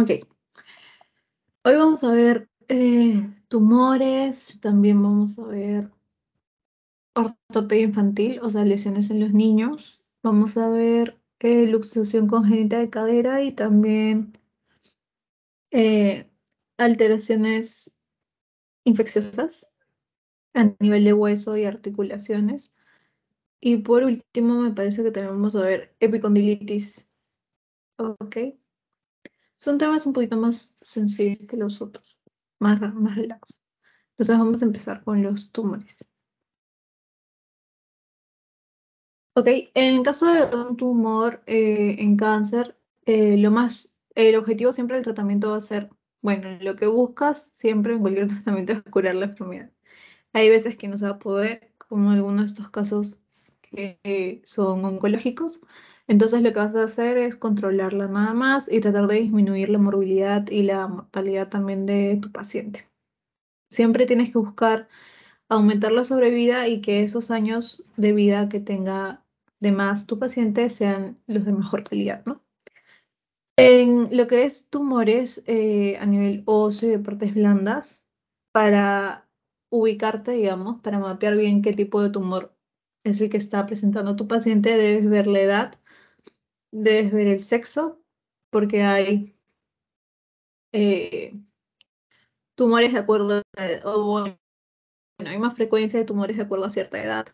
Ok, hoy vamos a ver tumores, también vamos a ver ortopedia infantil, o sea, lesiones en los niños. Vamos a ver luxación congénita de cadera y también eh, alteraciones infecciosas a nivel de hueso y articulaciones. Y por último, me parece que también vamos a ver epicondilitis. Ok, son temas un poquito más sensibles que los otros, más relax. Entonces vamos a empezar con los tumores. Ok, en el caso de un tumor en cáncer, el objetivo siempre del tratamiento va a ser, bueno, lo que buscas siempre en cualquier tratamiento es curar la enfermedad. Hay veces que no se va a poder, como en algunos de estos casos que son oncológicos. Entonces lo que vas a hacer es controlarla nada más y tratar de disminuir la morbilidad y la mortalidad también de tu paciente. Siempre tienes que buscar aumentar la sobrevida y que esos años de vida que tenga de más tu paciente sean los de mejor calidad, ¿no? En lo que es tumores a nivel óseo y de partes blandas, para ubicarte, digamos, para mapear bien qué tipo de tumor es el que está presentando tu paciente, debes ver la edad, debes ver el sexo, porque hay eh, tumores de acuerdo, bueno, hay más frecuencia de tumores de acuerdo a cierta edad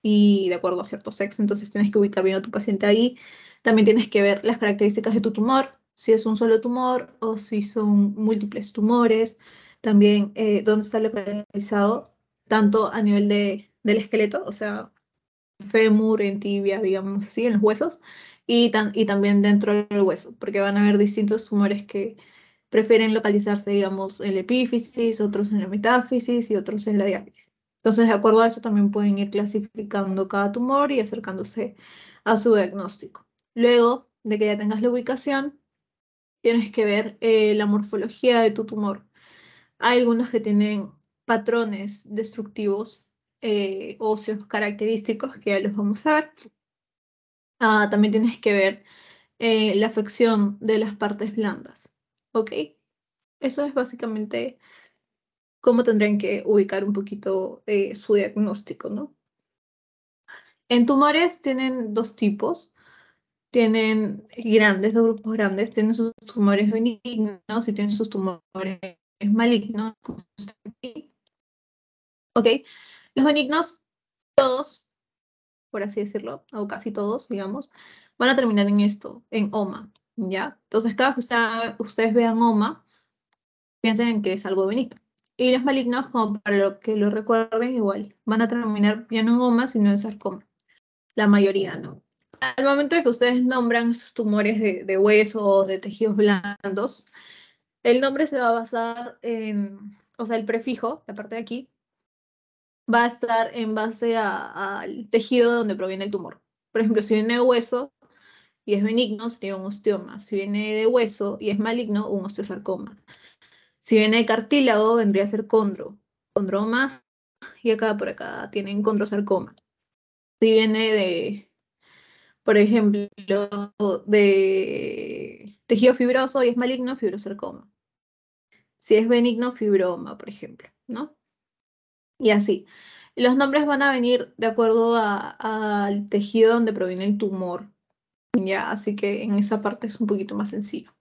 y de acuerdo a cierto sexo, entonces tienes que ubicar bien a tu paciente ahí. También tienes que ver las características de tu tumor, si es un solo tumor o si son múltiples tumores. También dónde está localizado, tanto a nivel del esqueleto, o sea, fémur, en tibia, digamos así, en los huesos, y también dentro del hueso, porque van a haber distintos tumores que prefieren localizarse, digamos, en la epífisis, otros en la metáfisis y otros en la diáfisis. Entonces, de acuerdo a eso, también pueden ir clasificando cada tumor y acercándose a su diagnóstico. Luego de que ya tengas la ubicación, tienes que ver la morfología de tu tumor. Hay algunos que tienen patrones destructivos óseos característicos que ya los vamos a ver. También tienes que ver la afección de las partes blandas. ¿Ok? Eso es básicamente cómo tendrían que ubicar un poquito su diagnóstico, ¿no? En tumores tienen dos tipos. Tienen grandes, dos grupos grandes. Tienen sus tumores benignos y tienen sus tumores malignos. ¿Ok? Los benignos, todos, por así decirlo, o casi todos, digamos, van a terminar en esto, en OMA, ¿ya? Entonces, cada vez que ustedes vean OMA, piensen en que es algo benigno. Y los malignos, como para lo que lo recuerden, igual, van a terminar ya no en OMA, sino en sarcoma. La mayoría, ¿no? Al momento de que ustedes nombran esos tumores de hueso o de tejidos blandos, el nombre se va a basar en, o sea, el prefijo, la parte de aquí, va a estar en base al tejido de donde proviene el tumor. Por ejemplo, si viene de hueso y es benigno, sería un osteoma. Si viene de hueso y es maligno, un osteosarcoma. Si viene de cartílago, vendría a ser condroma, y acá por acá tienen condrosarcoma. Si viene por ejemplo, de tejido fibroso y es maligno, fibrosarcoma. Si es benigno, fibroma, por ejemplo, ¿no? Y así. Los nombres van a venir de acuerdo al tejido donde proviene el tumor, ¿ya? Así que en esa parte es un poquito más sencillo.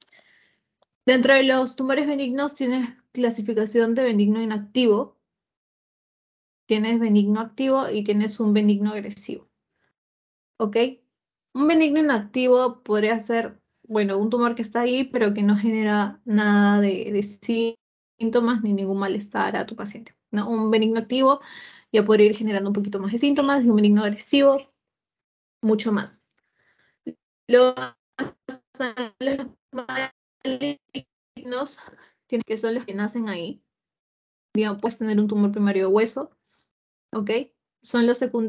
Dentro de los tumores benignos tienes clasificación de benigno inactivo, tienes benigno activo y tienes un benigno agresivo, ¿ok? Un benigno inactivo podría ser, bueno, un tumor que está ahí, pero que no genera nada de síntomas ni ningún malestar a tu paciente, ¿no? Un benigno activo ya podría ir generando un poquito más de síntomas y un benigno agresivo, mucho más. Los malignos, que son los que nacen ahí, digamos, puedes tener un tumor primario de hueso, ¿ok?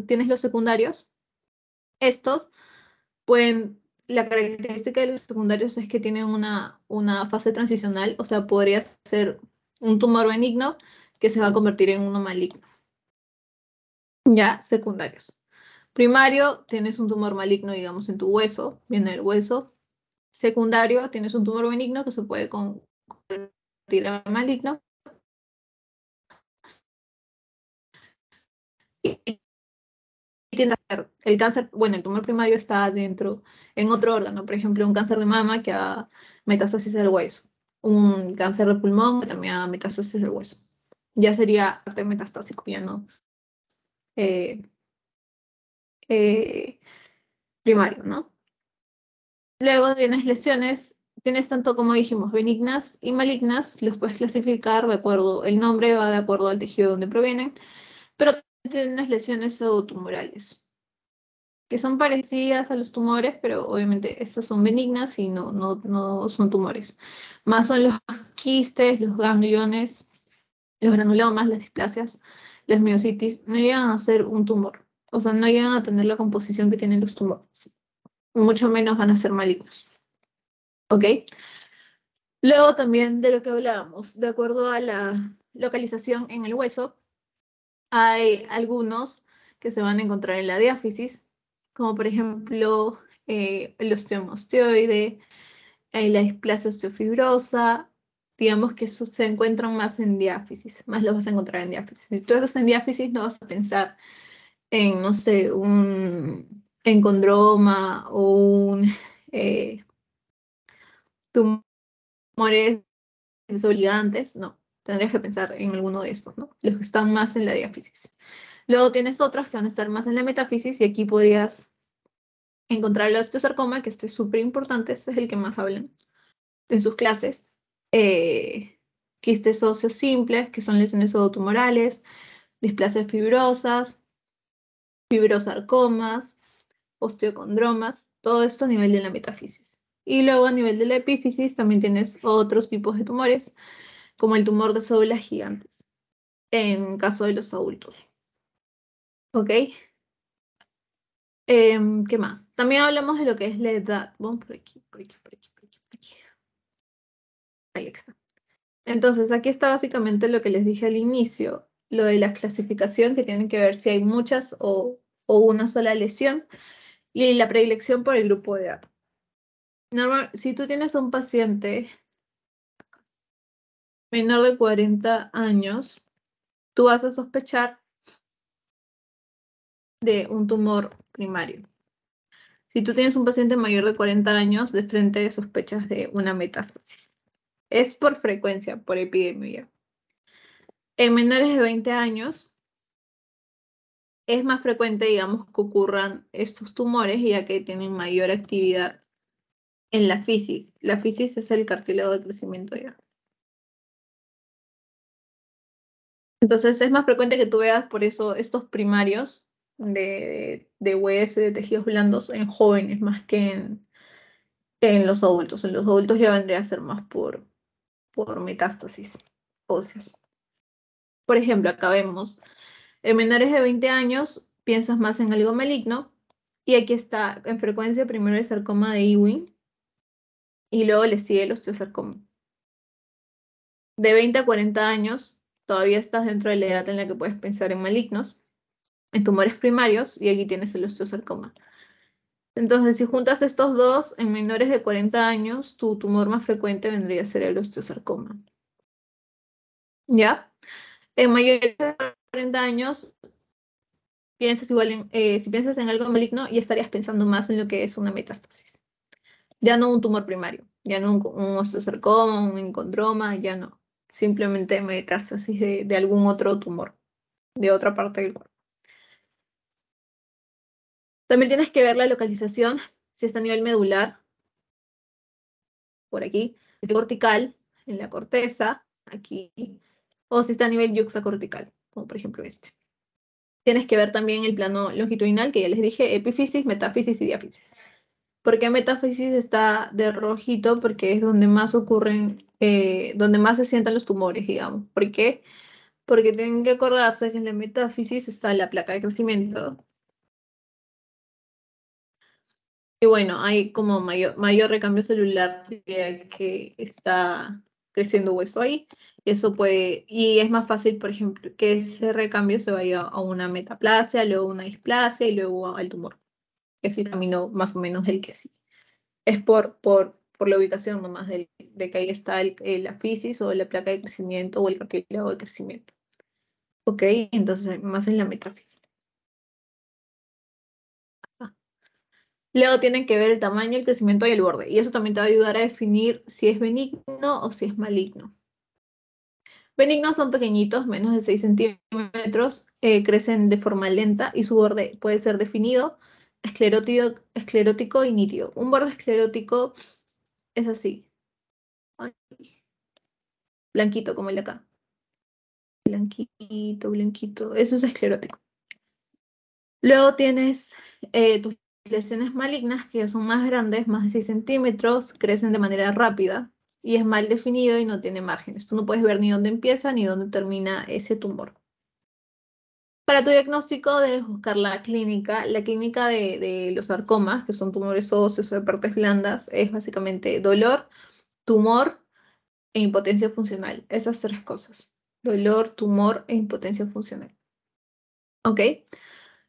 Tienes los secundarios. Estos pueden, la característica de los secundarios es que tienen una fase transicional, o sea, podría ser un tumor benigno que se va a convertir en uno maligno. Ya, secundarios. Primario, tienes un tumor maligno, digamos, en tu hueso, viene del hueso, secundario tienes un tumor benigno que se puede convertir en maligno. Y tiende a ser el cáncer, bueno, el tumor primario está dentro, en otro órgano, por ejemplo, un cáncer de mama que ha metástasis del hueso, un cáncer de pulmón que también ha metástasis del hueso. Ya sería parte metastásico, ya no eh, eh, primario, ¿no? Luego tienes lesiones, tienes tanto como dijimos, benignas y malignas, los puedes clasificar de acuerdo, el nombre va de acuerdo al tejido donde provienen, pero tienes lesiones pseudotumorales, que son parecidas a los tumores, pero obviamente estas son benignas y no son tumores. Más son los quistes, los gangliones, los granulomas, las displasias, las miositis, no llegan a ser un tumor, o sea, no llegan a tener la composición que tienen los tumores, mucho menos van a ser malignos. ¿Ok? Luego también de lo que hablábamos, de acuerdo a la localización en el hueso, hay algunos que se van a encontrar en la diáfisis, como por ejemplo el osteomosteoide, la displasia osteofibrosa, digamos que esos se encuentran más en diáfisis, más los vas a encontrar en diáfisis. Si tú estás en diáfisis no vas a pensar en, no sé, un encondroma o un tumores desobligantes, no. Tendrías que pensar en alguno de estos, ¿no? Los que están más en la diáfisis. Luego tienes otros que van a estar más en la metafisis y aquí podrías encontrar el osteosarcoma, que este es súper importante, este es el que más hablan en sus clases. Eh, Quistes óseos simples, que son lesiones pseudotumorales, displasias fibrosas, fibrosarcomas, osteocondromas, todo esto a nivel de la metafisis. Y luego a nivel de la epífisis también tienes otros tipos de tumores, como el tumor de células gigantes, en caso de los adultos. ¿Ok? ¿Qué más? También hablamos de lo que es la edad. Vamos por aquí, por aquí, por aquí, por aquí, por aquí. Ahí está. Entonces, aquí está básicamente lo que les dije al inicio, lo de la clasificación, que tienen que ver si hay muchas o una sola lesión, y la predilección por el grupo de edad. Normal, si tú tienes a un paciente menor de 40 años, tú vas a sospechar de un tumor primario. Si tú tienes un paciente mayor de 40 años, de frente sospechas de una metástasis. Es por frecuencia, por epidemia. En menores de 20 años, es más frecuente, digamos, que ocurran estos tumores, ya que tienen mayor actividad en la fisis. La fisis es el cartílago de crecimiento ya. Entonces es más frecuente que tú veas por eso estos primarios de hueso y de tejidos blandos en jóvenes más que en los adultos. En los adultos ya vendría a ser más por metástasis óseas. Por ejemplo, acá vemos, en menores de 20 años piensas más en algo maligno y aquí está en frecuencia primero el sarcoma de Ewing y luego le sigue el osteosarcoma. De 20 a 40 años todavía estás dentro de la edad en la que puedes pensar en malignos, en tumores primarios y aquí tienes el osteosarcoma. Entonces, si juntas estos dos, en menores de 40 años, tu tumor más frecuente vendría a ser el osteosarcoma. ¿Ya? En mayores de 40 años, piensas igual si piensas en algo maligno, ya estarías pensando más en lo que es una metástasis. Ya no un tumor primario, ya no un osteosarcoma, un encondroma, ya no. Simplemente metástasis de algún otro tumor, de otra parte del cuerpo. También tienes que ver la localización, si está a nivel medular, por aquí, si está cortical, en la corteza, aquí, o si está a nivel yuxtacortical, como por ejemplo este. Tienes que ver también el plano longitudinal, que ya les dije, epífisis, metáfisis y diáfisis. ¿Por qué metáfisis está de rojito? Porque es donde más ocurren, donde más se sientan los tumores, digamos. ¿Por qué? Porque tienen que acordarse que en la metáfisis está la placa de crecimiento. Y bueno, hay como mayor recambio celular que está creciendo hueso ahí. Eso puede, y es más fácil, por ejemplo, que ese recambio se vaya a una metaplasia, luego una displasia y luego al tumor. Es el camino más o menos el que sí. Es por la ubicación nomás de que ahí está la fisis o la placa de crecimiento o el cartílago de crecimiento. Ok, entonces más en la metafísica. Luego tienen que ver el tamaño, el crecimiento y el borde. Y eso también te va a ayudar a definir si es benigno o si es maligno. Benignos son pequeñitos, menos de 6 centímetros, crecen de forma lenta y su borde puede ser definido, esclerótico y nítido. Un borde esclerótico es así, ay, blanquito como el de acá. Blanquito, blanquito. Eso es esclerótico. Luego tienes tus lesiones malignas, que ya son más grandes, más de 6 centímetros, crecen de manera rápida y es mal definido y no tiene márgenes. Tú no puedes ver ni dónde empieza ni dónde termina ese tumor. Para tu diagnóstico debes buscar la clínica. La clínica de los sarcomas, que son tumores óseos o de partes blandas, es básicamente dolor, tumor e impotencia funcional. Esas tres cosas. Dolor, tumor e impotencia funcional. ¿Ok?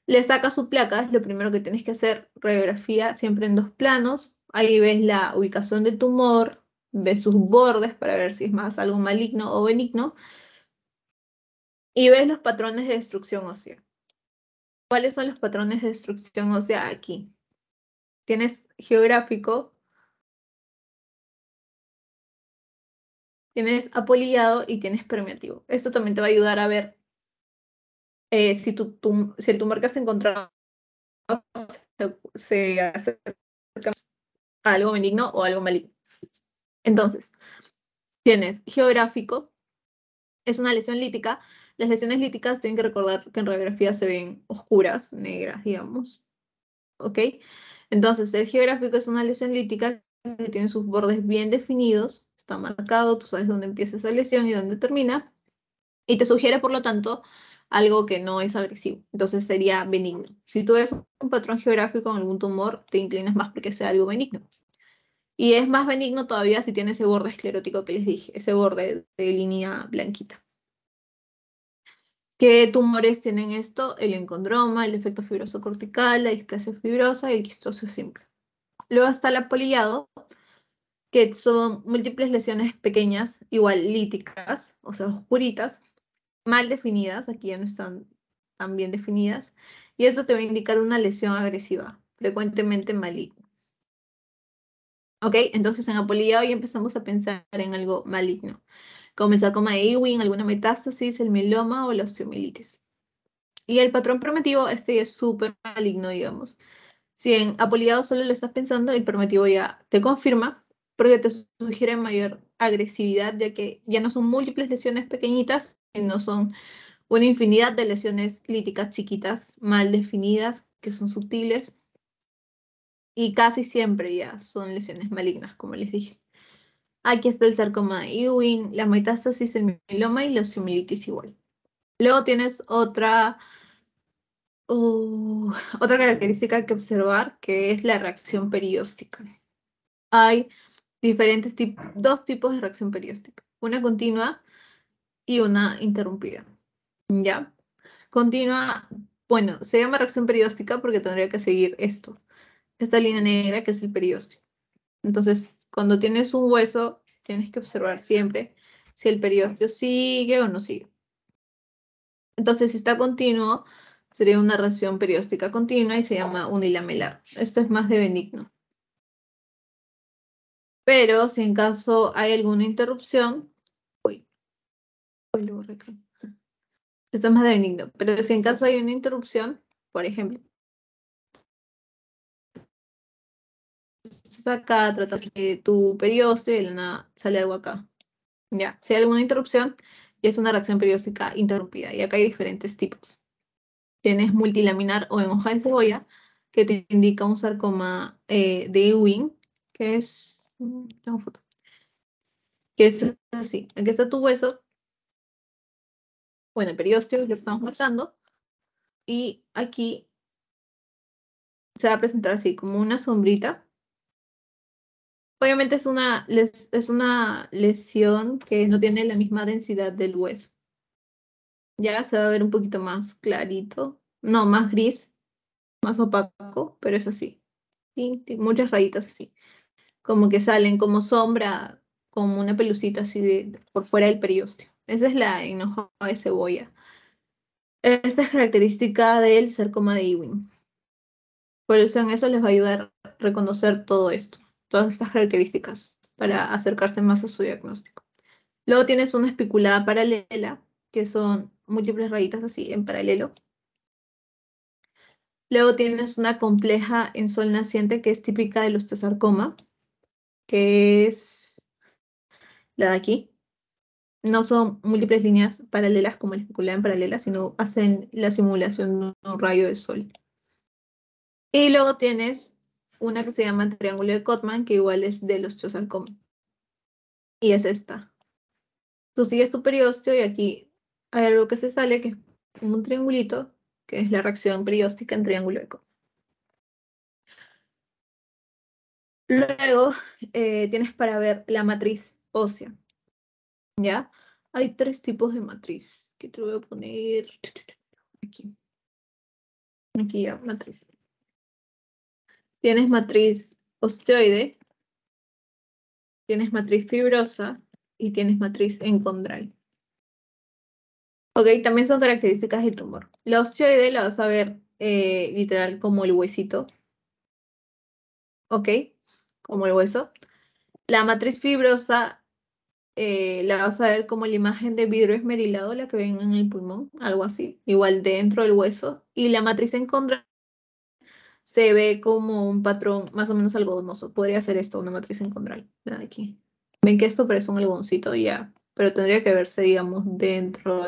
Le sacas su placa, es lo primero que tienes que hacer. Radiografía siempre en 2 planos. Ahí ves la ubicación del tumor, ves sus bordes para ver si es más algo maligno o benigno. Y ves los patrones de destrucción ósea. ¿Cuáles son los patrones de destrucción ósea aquí? Tienes geográfico, tienes apolillado y tienes permeativo. Esto también te va a ayudar a ver si el tumor que has encontrado se acerca a algo benigno o algo maligno. Entonces, tienes geográfico, es una lesión lítica. Las lesiones líticas tienen que recordar que en radiografía se ven oscuras, negras, digamos. ¿Ok? Entonces, el geográfico es una lesión lítica que tiene sus bordes bien definidos, está marcado, tú sabes dónde empieza esa lesión y dónde termina, y te sugiere, por lo tanto, algo que no es agresivo. Entonces sería benigno. Si tú ves un patrón geográfico en algún tumor, te inclinas más porque sea algo benigno. Y es más benigno todavía si tiene ese borde esclerótico que les dije, ese borde de línea blanquita. ¿Qué tumores tienen esto? El encondroma, el defecto fibroso cortical, la displasia fibrosa y el quistroso simple. Luego está el apolillado, que son múltiples lesiones pequeñas, igual líticas, o sea, oscuritas, mal definidas, aquí ya no están tan bien definidas, y eso te va a indicar una lesión agresiva, frecuentemente maligna. ¿Ok? Entonces en apolillado ya empezamos a pensar en algo maligno, como el sarcoma de Ewing, alguna metástasis, el mieloma o la osteomielitis. Y el patrón primitivo, este ya es súper maligno, digamos. Si en apolillado solo lo estás pensando, el primitivo ya te confirma, porque te sugiere mayor agresividad, ya que ya no son múltiples lesiones pequeñitas, sino son una infinidad de lesiones líticas chiquitas, mal definidas, que son sutiles, y casi siempre ya son lesiones malignas, como les dije. Aquí está el sarcoma de Ewing, la metástasis, el mieloma y la osteomielitis igual. Luego tienes otra característica que observar, que es la reacción perióstica. Hay dos tipos de reacción perióstica, una continua y una interrumpida. ¿Ya? Continua, bueno, se llama reacción perióstica porque tendría que seguir esta línea negra que es el periósteo. Entonces, cuando tienes un hueso, tienes que observar siempre si el periósteo sigue o no sigue. Entonces, si está continuo, sería una reacción perióstica continua y se llama unilamelar. Esto es más de benigno. Pero si en caso hay alguna interrupción, lo borré acá. Esto es más de benigno. Pero si en caso hay una interrupción, por ejemplo, estás acá, tratas de tu periósteo y de la nada sale algo acá. Ya, si hay alguna interrupción, ya es una reacción perióstica interrumpida. Y acá hay diferentes tipos. Tienes multilaminar o en hoja de cebolla, que te indica un sarcoma de Ewing, que es, tengo foto, que es así. Aquí está tu hueso, bueno, el periósteo, lo estamos mostrando, y aquí se va a presentar así, como una sombrita. Obviamente es una lesión que no tiene la misma densidad del hueso. Ya se va a ver un poquito más clarito, no, más gris, más opaco, pero es así. Y muchas rayitas así. como que salen como sombra, como una pelucita así por fuera del periósteo. Esa es la hinojo de cebolla. Esta es característica del sarcoma de Ewing. Por eso en eso les va a ayudar a reconocer todo esto, todas estas características, para acercarse más a su diagnóstico. Luego tienes una especulada paralela, que son múltiples rayitas así en paralelo. Luego tienes una compleja en sol naciente, que es típica del osteosarcoma, que es la de aquí. No son múltiples líneas paralelas como la especulada en paralela, sino hacen la simulación de un rayo de sol. Y luego tienes una que se llama triángulo de Cotman, que igual es del osteosarcoma. Y es esta. Tú sigues tu periósteo y aquí hay algo que se sale, que es como un triangulito, que es la reacción perióstica en triángulo de Cotman. Luego tienes para ver la matriz ósea, ¿ya? Hay 3 tipos de matriz, que te voy a poner aquí. Aquí ya, matriz. Tienes matriz osteoide, tienes matriz fibrosa y tienes matriz encondral. Ok, también son características del tumor. La osteoide la vas a ver literal como el huesito, ok, como el hueso. La matriz fibrosa la vas a ver como la imagen de vidrio esmerilado, la que ven en el pulmón, algo así, igual dentro del hueso. Y la matriz encondral se ve como un patrón más o menos algodonoso. Podría ser esto, una matriz encondral, la de aquí. Ven que esto parece un algodoncito ya, pero tendría que verse, digamos, dentro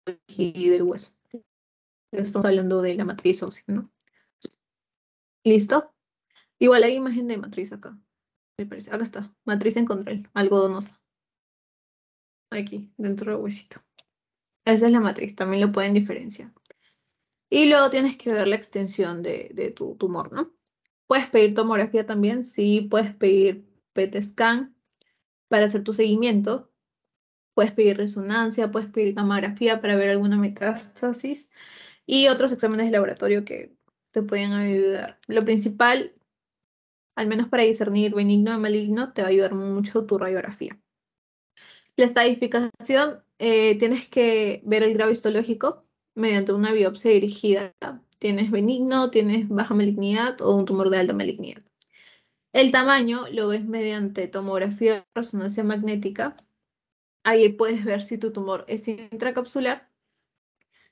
aquí del hueso. Estamos hablando de la matriz ósea, ¿no? ¿Listo? Igual hay imagen de matriz acá, me parece. Acá está, matriz encondral, algodonosa. Aquí, dentro del huesito. Esa es la matriz, también lo pueden diferenciar. Y luego tienes que ver la extensión de tu tumor, ¿no? Puedes pedir tomografía también, sí, puedes pedir PET scan para hacer tu seguimiento, puedes pedir resonancia, puedes pedir gammagrafía para ver alguna metástasis y otros exámenes de laboratorio que te pueden ayudar. Lo principal, al menos para discernir benigno o maligno, te va a ayudar mucho tu radiografía. La estadificación, tienes que ver el grado histológico mediante una biopsia dirigida. Tienes benigno, tienes baja malignidad o un tumor de alta malignidad. El tamaño lo ves mediante tomografía de resonancia magnética. Ahí puedes ver si tu tumor es intracapsular,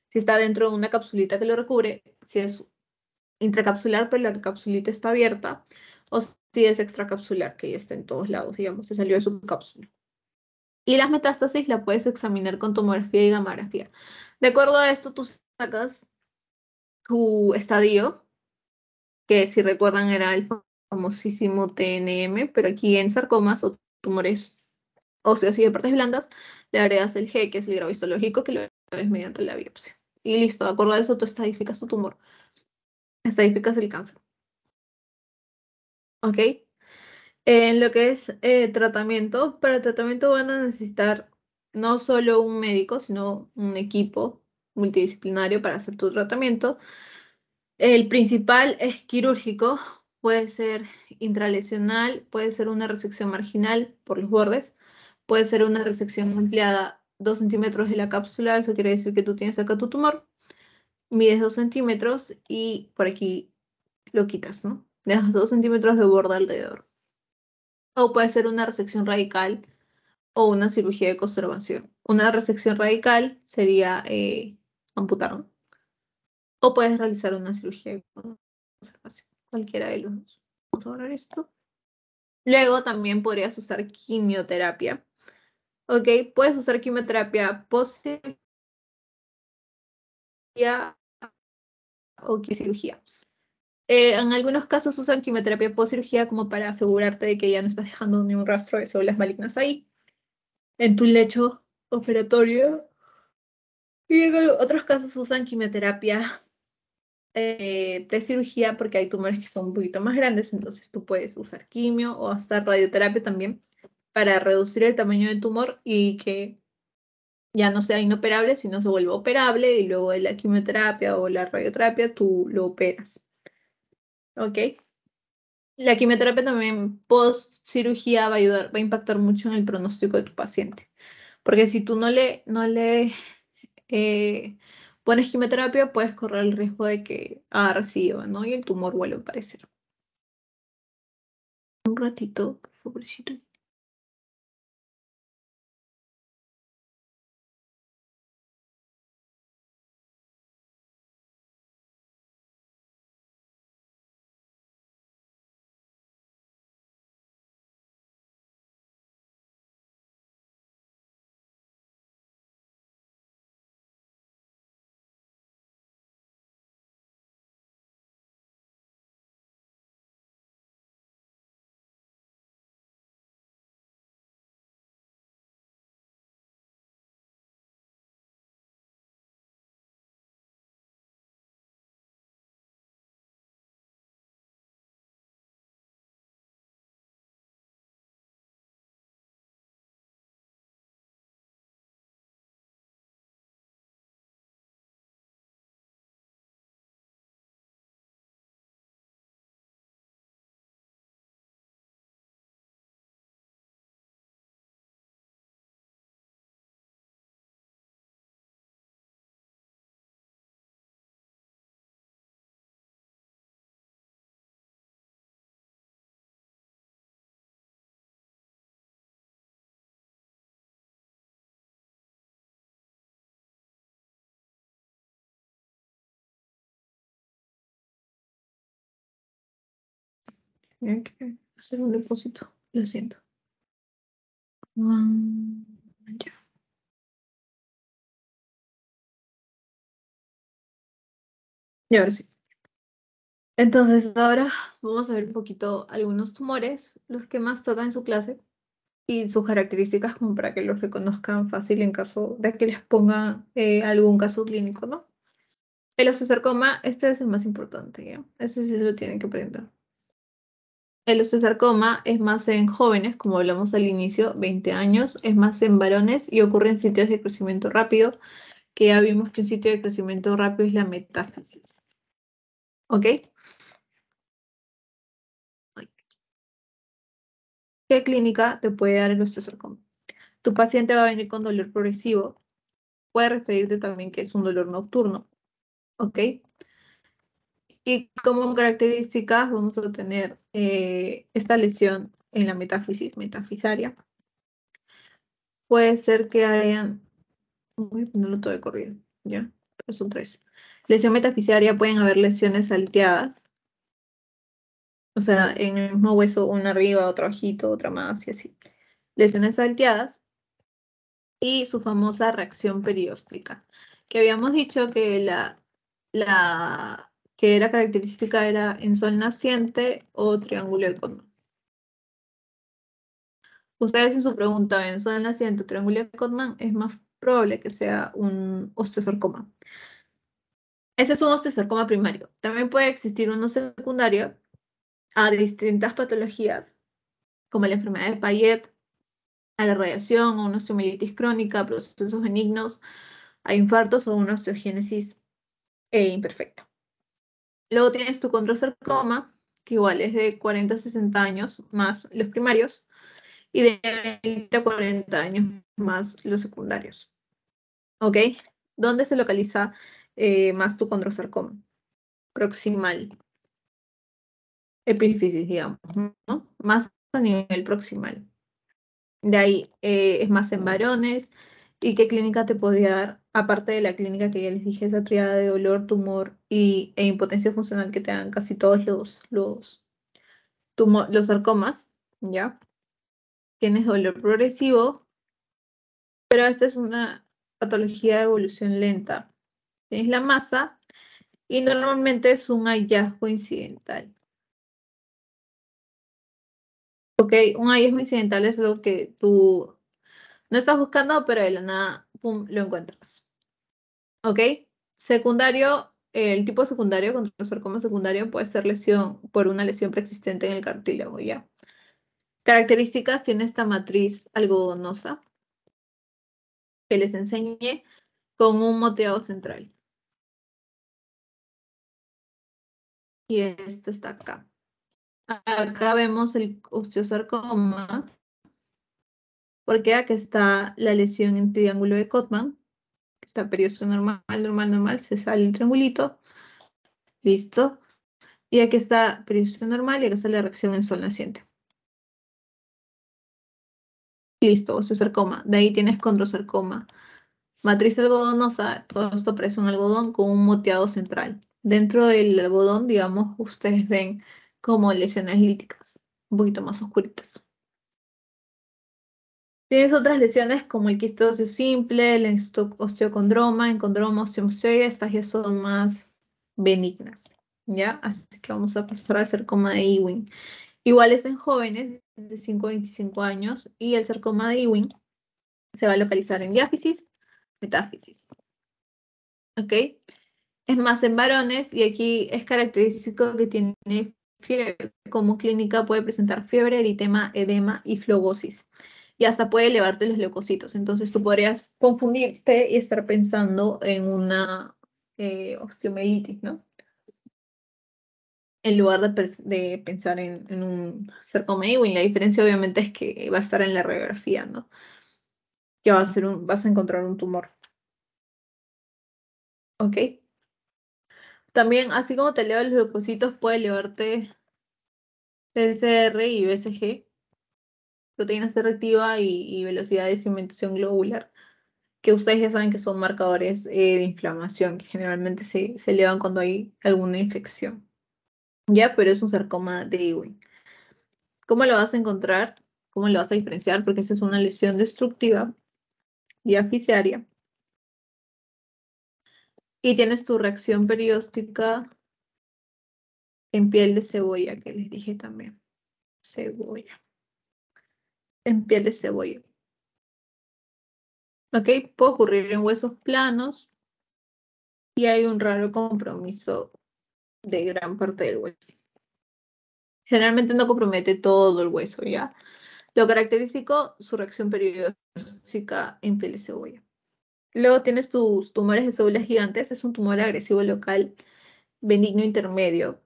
si está dentro de una capsulita que lo recubre, si es intracapsular pero la capsulita está abierta, o si es extracapsular, que ya está en todos lados, digamos, se salió de su cápsula. Y las metástasis la puedes examinar con tomografía y gamografía. De acuerdo a esto, tú sacas tu estadio, que si recuerdan era el famosísimo TNM, pero aquí en sarcomas o tumores óseos y de partes blandas, le agregas el G, que es el grado histológico, que lo ves mediante la biopsia. Y listo, de acuerdo a eso, tú estadificas tu tumor. Estadificas el cáncer. ¿Ok? En lo que es tratamiento, para tratamiento van a necesitar no solo un médico, sino un equipo multidisciplinario para hacer tu tratamiento. El principal es quirúrgico, puede ser intralesional, puede ser una resección marginal por los bordes, puede ser una resección ampliada 2 centímetros de la cápsula, eso quiere decir que tú tienes acá tu tumor, mides 2 centímetros y por aquí lo quitas, ¿no? Dejas 2 centímetros de borde alrededor. O puede ser una resección radical o una cirugía de conservación. Una resección radical sería amputar, ¿no? O puedes realizar una cirugía de conservación, cualquiera de los dos. Vamos a borrar esto. Luego también podrías usar quimioterapia. Ok, puedes usar quimioterapia post o cirugía. En algunos casos usan quimioterapia post cirugía como para asegurarte de que ya no estás dejando ni un rastro de células malignas ahí, en tu lecho operatorio. Y en otros casos usan quimioterapia precirugía porque hay tumores que son un poquito más grandes, entonces tú puedes usar quimio o hasta radioterapia también para reducir el tamaño del tumor y que ya no sea inoperable, sino se vuelva operable y luego de la quimioterapia o la radioterapia tú lo operas. ¿Ok? La quimioterapia también post cirugía va a ayudar, va a impactar mucho en el pronóstico de tu paciente. Porque si tú no le eh, pones quimioterapia, puedes correr el riesgo de que reciba, ¿no? Y el tumor vuelva a aparecer. Un ratito, por favorcito. Tengo que hacer un depósito, lo siento. Mm, ya. Y ahora sí. Entonces, ahora vamos a ver un poquito algunos tumores, los que más tocan en su clase y sus características como para que los reconozcan fácil en caso de que les pongan algún caso clínico, ¿no? El osteosarcoma, este es el más importante, ¿ya? Ese sí lo tienen que aprender. El osteosarcoma es más en jóvenes, como hablamos al inicio, 20 años, es más en varones y ocurre en sitios de crecimiento rápido, que ya vimos que un sitio de crecimiento rápido es la metáfisis. ¿Ok? ¿Qué clínica te puede dar el osteosarcoma? Tu paciente va a venir con dolor progresivo. Puede referirte también que es un dolor nocturno. ¿Ok? Y como características vamos a tener esta lesión en la metáfisis metafisaria. Puede ser que hayan, voy a ponerlo todo de corrido, ¿ya? Pero son tres. Lesión metafisaria, pueden haber lesiones salteadas, o sea, en el mismo hueso, una arriba, otra abajito, otra más y así. Lesiones salteadas y su famosa reacción perióstica, que habíamos dicho que que era característica era en sol naciente o triángulo de Codman. Ustedes en su pregunta ven sol naciente o triángulo de Codman, es más probable que sea un osteosarcoma. Ese es un osteosarcoma primario. También puede existir uno secundario a distintas patologías, como la enfermedad de Payet, a la radiación, a una osteomielitis crónica, a procesos benignos, a infartos o una osteogénesis imperfecta. Luego tienes tu condrosarcoma, que igual es de 40 a 60 años más los primarios, y de 20 a 40 años más los secundarios. ¿Ok? ¿Dónde se localiza más tu condrosarcoma? Proximal. Epífisis, digamos, ¿no? Más a nivel proximal. De ahí es más en varones. ¿Y qué clínica te podría dar? Aparte de la clínica que ya les dije, esa triada de dolor, tumor e impotencia funcional que te dan casi todos los sarcomas, ¿ya? Tienes dolor progresivo, pero esta es una patología de evolución lenta. Tienes la masa y normalmente es un hallazgo incidental. ¿Ok? Un hallazgo incidental es lo que tú no estás buscando, pero de la nada, pum, lo encuentras. ¿Ok? Secundario, el tipo secundario, contra el sarcoma secundario, puede ser lesión por una lesión preexistente en el cartílago, ¿ya? Características, tiene esta matriz algodonosa que les enseñé con un moteado central. Y este está acá. Acá vemos el osteosarcoma, porque acá está la lesión en triángulo de Codman, está periosto normal, normal, normal, se sale el triangulito, listo. Y aquí está periosto normal y acá está la reacción en sol naciente. Listo, osteosarcoma. De ahí tienes condrosarcoma. Matriz algodonosa, todo esto parece un algodón con un moteado central. Dentro del algodón, digamos, ustedes ven como lesiones líticas, un poquito más oscuritas. Tienes otras lesiones como el quiste óseo simple, el osteocondroma, encondroma, osteomucioide, estas ya son más benignas, ¿ya? Así que vamos a pasar al sarcoma de Ewing. Igual es en jóvenes de 5 a 25 años y el sarcoma de Ewing se va a localizar en diáfisis, metáfisis, ¿ok? Es más en varones y aquí es característico que tiene fiebre. Como clínica puede presentar fiebre, eritema, edema y flogosis. Y hasta puede elevarte los leucocitos. Entonces tú podrías confundirte y estar pensando en una osteomielitis, ¿no? En lugar de pensar en un sarcoma Ewing. La diferencia obviamente es que va a estar en la radiografía, ¿no? Que vas a encontrar un tumor. ¿Ok? También, así como te eleva los leucocitos, puede elevarte PCR y BCG, proteína C reactiva y velocidad de cimentación globular, que ustedes ya saben que son marcadores de inflamación, que generalmente se elevan cuando hay alguna infección. Ya, pero es un sarcoma de Ewing. ¿Cómo lo vas a encontrar? ¿Cómo lo vas a diferenciar? Porque esa es una lesión destructiva y aficiaria. Y tienes tu reacción perióstica en piel de cebolla, que les dije también. Cebolla. En piel de cebolla. ¿Ok? Puede ocurrir en huesos planos y hay un raro compromiso de gran parte del hueso. Generalmente no compromete todo el hueso, ¿ya? Lo característico, su reacción periódica en piel de cebolla. Luego tienes tus tumores de células gigantes, es un tumor agresivo local benigno intermedio.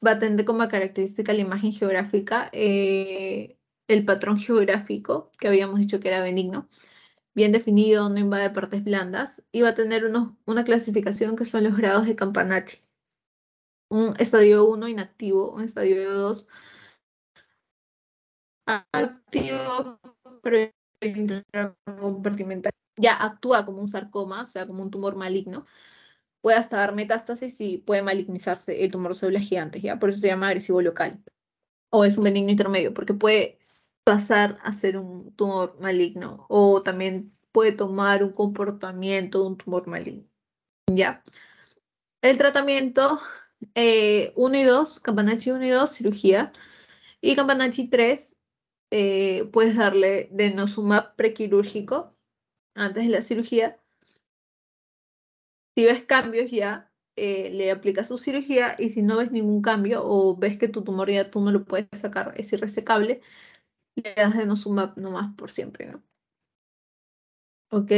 Va a tener como característica la imagen geográfica, el patrón geográfico, que habíamos dicho que era benigno, bien definido, no invade partes blandas, y va a tener una clasificación que son los grados de Campanacci. Un estadio 1 inactivo, un estadio 2 activo, pero intracompartimental. Ya actúa como un sarcoma, o sea, como un tumor maligno. Puede hasta dar metástasis y puede malignizarse el tumor de células gigantes, ¿ya? Por eso se llama agresivo local. O es un benigno intermedio, porque puede pasar a ser un tumor maligno. O también puede tomar un comportamiento de un tumor maligno, ¿ya? El tratamiento 1 y 2, Campanacci 1 y 2, cirugía. Y Campanacci 3, puedes darle denosumab prequirúrgico antes de la cirugía. Si ves cambios ya, le aplicas su cirugía y si no ves ningún cambio o ves que tu tumor ya tú no lo puedes sacar, es irresecable, le das denosumab nomás por siempre, ¿no? ¿Ok?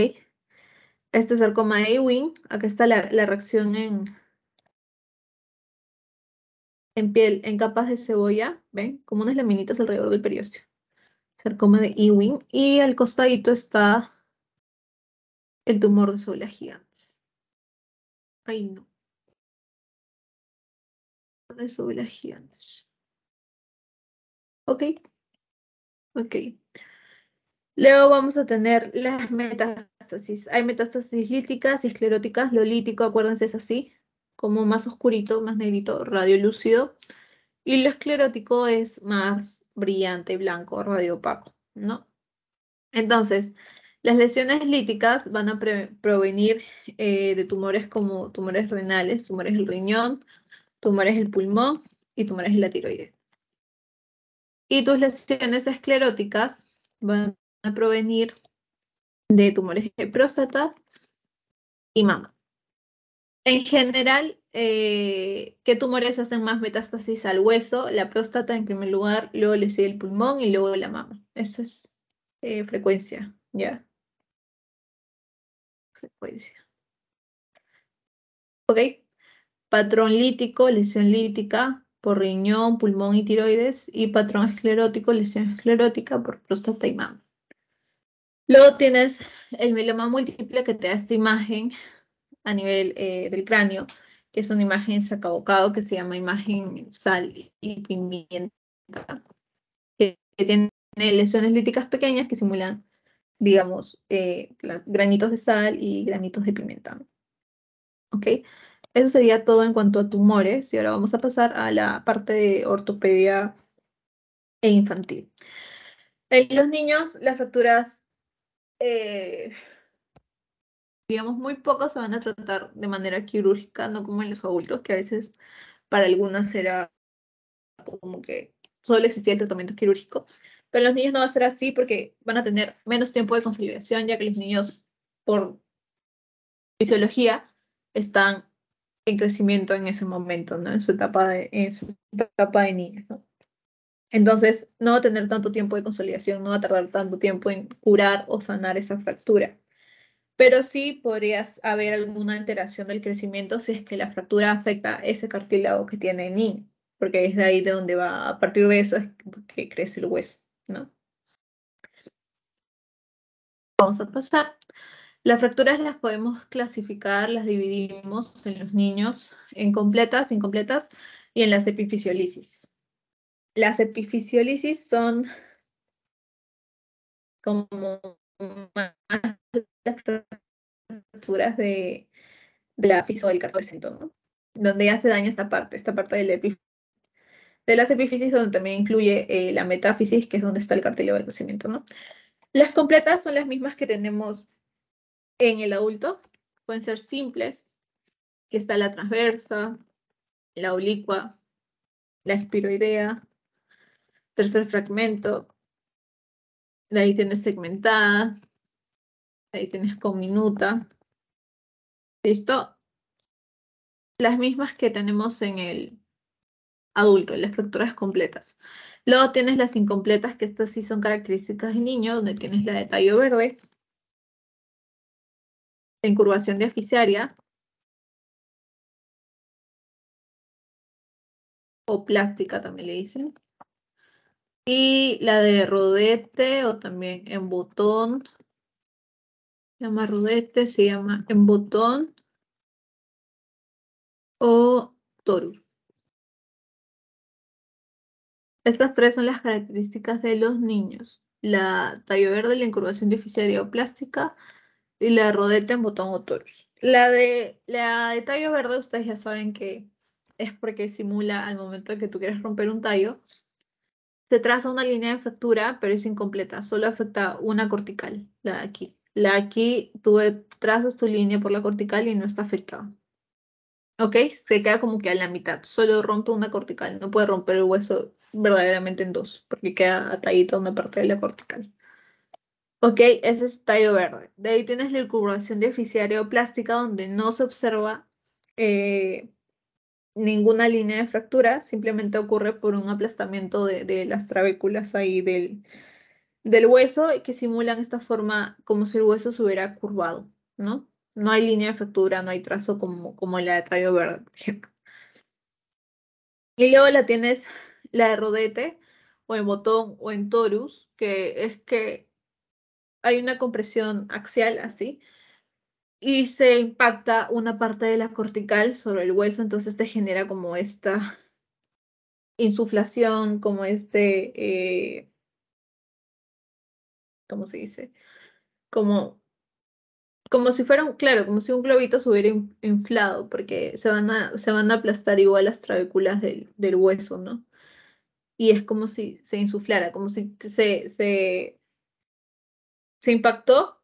Este es sarcoma Ewing. Acá está la reacción en piel, en capas de cebolla, ¿ven? Como unas laminitas alrededor del periósteo. Sarcoma de Ewing. Y al costadito está el tumor de células gigantes. Ay, no. De células gigantes. ¿Ok? Ok. Luego vamos a tener las metástasis. Hay metástasis líticas y escleróticas. Lo lítico, acuérdense, es así, como más oscurito, más negrito, radiolúcido. Y lo esclerótico es más brillante, blanco, radiopaco, ¿no? Entonces, las lesiones líticas van a provenir de tumores como tumores renales, tumores del riñón, tumores del pulmón y tumores de la tiroides. Y tus lesiones escleróticas van a provenir de tumores de próstata y mama. En general, ¿qué tumores hacen más metástasis al hueso? La próstata en primer lugar, luego le sigue el pulmón y luego la mama. Eso es frecuencia, ¿ya? Frecuencia. ¿Ok? Patrón lítico, lesión lítica, por riñón, pulmón y tiroides, y patrón esclerótico, lesión esclerótica por próstata y mama. Luego tienes el mieloma múltiple que te da esta imagen a nivel del cráneo, que es una imagen sacabocado que se llama imagen sal y pimienta, que tiene lesiones líticas pequeñas que simulan, digamos, granitos de sal y granitos de pimienta, ¿no? ¿Ok? Eso sería todo en cuanto a tumores y ahora vamos a pasar a la parte de ortopedia e infantil. En los niños, las fracturas, digamos, muy pocos se van a tratar de manera quirúrgica, no como en los adultos, que a veces para algunas era como que solo existía el tratamiento quirúrgico. Pero en los niños no va a ser así porque van a tener menos tiempo de consolidación, ya que los niños, por fisiología, están en crecimiento en ese momento, ¿no? En su etapa de niños, ¿no? Entonces, no va a tener tanto tiempo de consolidación, no va a tardar tanto tiempo en curar o sanar esa fractura. Pero sí podrías haber alguna alteración del crecimiento si es que la fractura afecta ese cartílago que tiene el niño, porque es de ahí de donde va, a partir de eso es que crece el hueso, ¿no? Vamos a pasar. Las fracturas las podemos clasificar, las dividimos en los niños en completas, incompletas y en las epifisiolisis. Las epifisiolisis son como más las fracturas de la física del 14%, ¿no? Donde ya se daña esta parte de las epífisis, donde también incluye la metáfisis, que es donde está el cartílago de crecimiento, ¿no? Las completas son las mismas que tenemos en el adulto, pueden ser simples, que está la transversa, la oblicua, la espiroidea, tercer fragmento, de ahí tienes segmentada, de ahí tienes comminuta, ¿listo? Las mismas que tenemos en el adulto, las fracturas completas. Luego tienes las incompletas, que estas sí son características del niño, donde tienes la de tallo verde, incurvación diaficiaria o plástica también le dicen. Y la de rodete o también en botón, se llama rodete, se llama en botón o torus. Estas tres son las características de los niños. La tallo verde, la incurvación diaficiaria o plástica y la de rodete en botón o torus. La de tallo verde, ustedes ya saben que es porque simula al momento de que tú quieres romper un tallo. Se traza una línea de fractura, pero es incompleta, solo afecta una cortical, la de aquí. La de aquí, tú trazas tu línea por la cortical y no está afectada. ¿Ok? Se queda como que a la mitad, solo rompe una cortical, no puede romper el hueso verdaderamente en dos, porque queda atadita una parte de la cortical. Ok, ese es tallo verde. De ahí tienes la incurvación diaficiaria o plástica, donde no se observa eh, ninguna línea de fractura, simplemente ocurre por un aplastamiento de las trabéculas ahí del hueso que simulan esta forma como si el hueso se hubiera curvado, ¿no? No hay línea de fractura, no hay trazo como la de tallo verde, por ejemplo. Y luego la tienes la de rodete, o en botón, o en torus, que es que hay una compresión axial así, y se impacta una parte de la cortical sobre el hueso, entonces te genera como esta insuflación, como ¿cómo se dice? Como como si fuera, claro, como si un globito se hubiera inflado, porque se van a aplastar igual las trabéculas del hueso, ¿no? Y es como si se insuflara, como si se impactó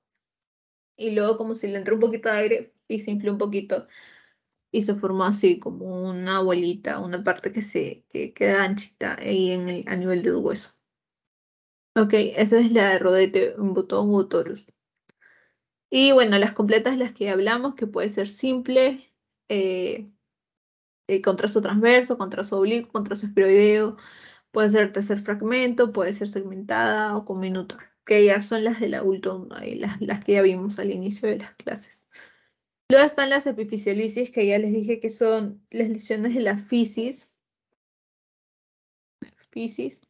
y luego como si le entró un poquito de aire y se infló un poquito y se formó así como una bolita, una parte que queda anchita ahí a nivel del hueso. Ok, esa es la de rodete, un botón u torus. Y bueno, las completas, las que hablamos, que puede ser simple, eh, con trazo transverso, con trazo oblicuo, con trazo esferoideo, puede ser tercer fragmento, puede ser segmentada o con minuto, que ya son las del adulto, las que ya vimos al inicio de las clases. Luego están las epifisiolisis, que ya les dije que son las lesiones de la fisis, epifisis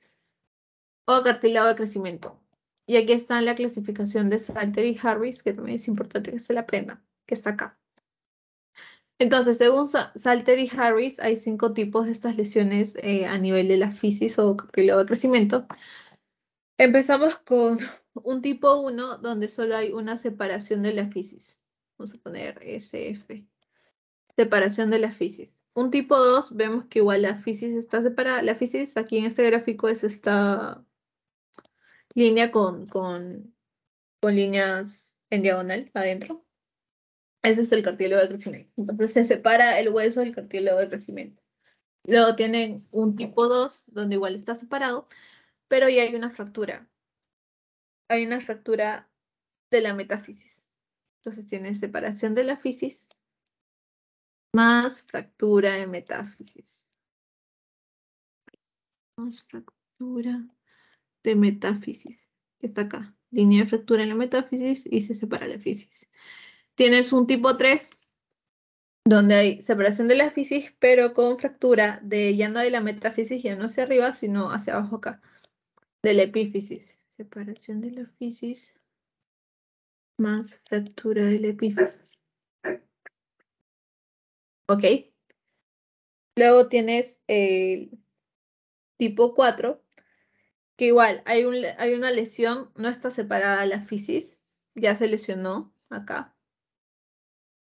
o cartílago de crecimiento. Y aquí está la clasificación de Salter y Harris, que también es importante que se la aprendan, que está acá. Entonces, según Salter y Harris, hay 5 tipos de estas lesiones a nivel de la fisis o cartílago de crecimiento. Empezamos con un tipo 1, donde solo hay una separación de la fisis. Vamos a poner SF. Separación de la fisis. Un tipo 2, vemos que igual la fisis está separada. La fisis aquí en este gráfico es esta línea con líneas en diagonal adentro. Ese es el cartílago de crecimiento. Entonces se separa el hueso del cartílago de crecimiento. Luego tienen un tipo 2, donde igual está separado, pero ya hay una fractura. Hay una fractura de la metáfisis. Entonces tiene separación de la fisis más fractura de metáfisis. Más fractura de metáfisis. Que está acá. Línea de fractura en la metáfisis y se separa la fisis. Tienes un tipo 3, donde hay separación de la fisis, pero con fractura de ya no de la metáfisis, ya no hacia arriba, sino hacia abajo acá, de la epífisis. Separación de la fisis más fractura de la epífisis. ¿Ok? Luego tienes el tipo 4, que igual hay una lesión, no está separada la fisis, ya se lesionó acá.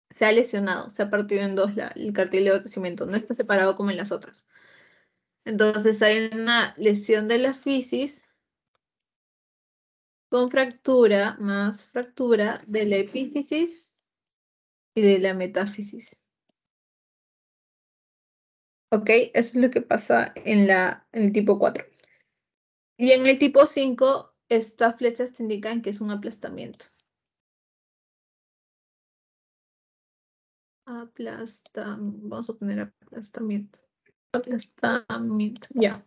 Se ha lesionado, se ha partido en dos el cartílago de crecimiento, no está separado como en las otras. Entonces hay una lesión de la fisis con fractura más fractura de la epífisis y de la metáfisis. ¿Ok? Eso es lo que pasa en el tipo 4. Y en el tipo 5, estas flechas te indican que es un aplastamiento. Vamos a poner aplastamiento. Aplastamiento, ya.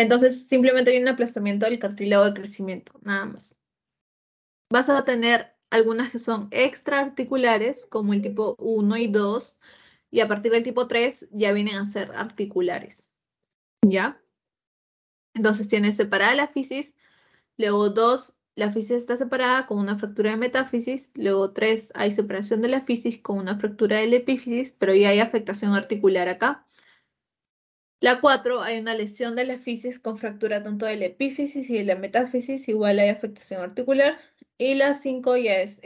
Entonces, simplemente hay un aplastamiento del cartílago de crecimiento, nada más. Vas a tener algunas que son extraarticulares, como el tipo 1 y 2, y a partir del tipo 3 ya vienen a ser articulares, ¿ya? Entonces tienes separada la fisis, luego 2, la fisis está separada con una fractura de metáfisis, luego 3, hay separación de la fisis con una fractura de la epífisis, pero ya hay afectación articular acá. La 4, hay una lesión de la fisis con fractura tanto de la epífisis y de la metáfisis, igual hay afectación articular. Y la 5 ya es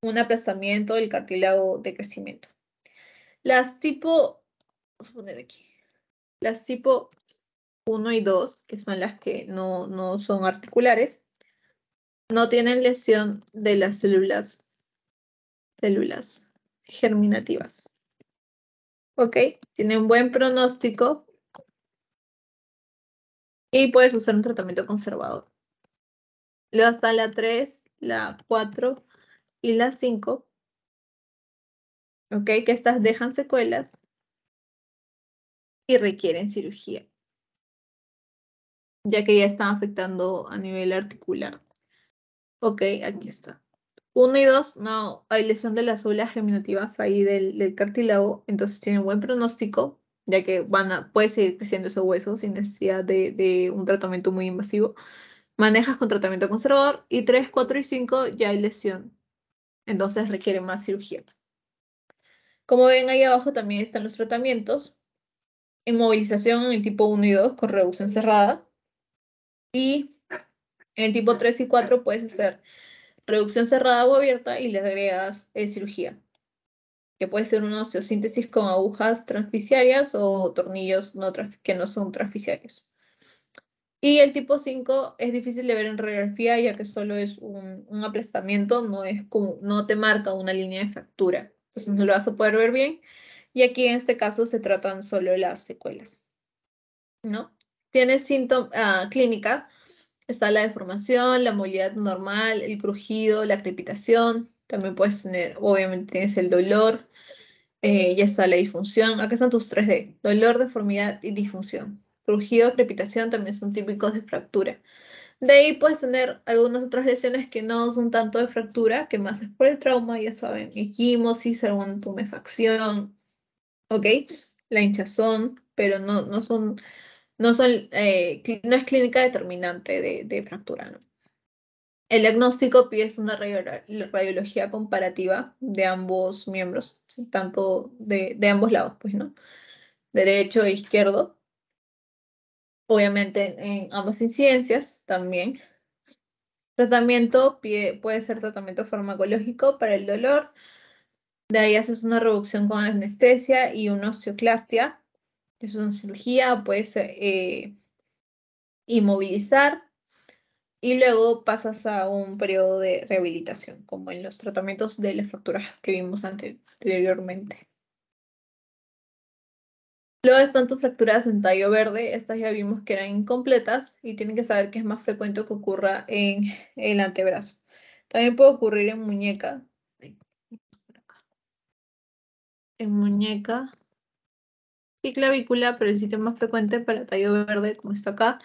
un aplastamiento del cartílago de crecimiento. Las tipo, vamos a poner aquí, las tipo 1 y 2, que son las que no son articulares, no tienen lesión de las células germinativas. ¿Ok? Tienen buen pronóstico y puedes usar un tratamiento conservador. Luego está la 3, la 4 y la 5. ¿Ok? Que estas dejan secuelas y requieren cirugía, ya que ya están afectando a nivel articular. Ok, aquí está. 1 y 2, no hay lesión de las células germinativas ahí del cartílago, entonces tienen buen pronóstico, ya que puede seguir creciendo esos huesos sin necesidad de un tratamiento muy invasivo. Manejas con tratamiento conservador. Y 3, 4 y 5 ya hay lesión, entonces requiere más cirugía. Como ven ahí abajo también están los tratamientos. Inmovilización en el tipo 1 y 2 con reducción cerrada. Y en el tipo 3 y 4 puedes hacer reducción cerrada o abierta y le agregas cirugía, que puede ser una osteosíntesis con agujas transficiarias o tornillos que no son transficiarios. Y el tipo 5 es difícil de ver en radiografía, ya que solo es un aplastamiento, no te marca una línea de fractura. Entonces no lo vas a poder ver bien. Y aquí en este caso se tratan solo las secuelas, ¿no? Tienes síntomas clínica. Está la deformación, la movilidad normal, el crujido, la crepitación. También puedes tener, obviamente tienes el dolor, ya está la disfunción. Acá están tus 3D: dolor, deformidad y disfunción. Crujido, crepitación también son típicos de fractura. De ahí puedes tener algunas otras lesiones que no son tanto de fractura, que más es por el trauma, ya saben, equimosis, alguna tumefacción, ¿ok? la hinchazón, pero no es clínica determinante de fractura, ¿no? El diagnóstico pide una radiología comparativa de ambos miembros, ¿sí? Tanto de ambos lados, pues, ¿no? Derecho e izquierdo. Obviamente en ambas incidencias también. Tratamiento puede ser tratamiento farmacológico para el dolor. De ahí haces una reducción con anestesia y una osteoclastia. Es una cirugía, puedes inmovilizar y luego pasas a un periodo de rehabilitación, como en los tratamientos de las fracturas que vimos anteriormente. Luego están tus fracturas en tallo verde. Estas ya vimos que eran incompletas y tienen que saber que es más frecuente que ocurra en el antebrazo. También puede ocurrir en muñeca. En muñeca y clavícula, pero el sitio más frecuente para tallo verde, como está acá,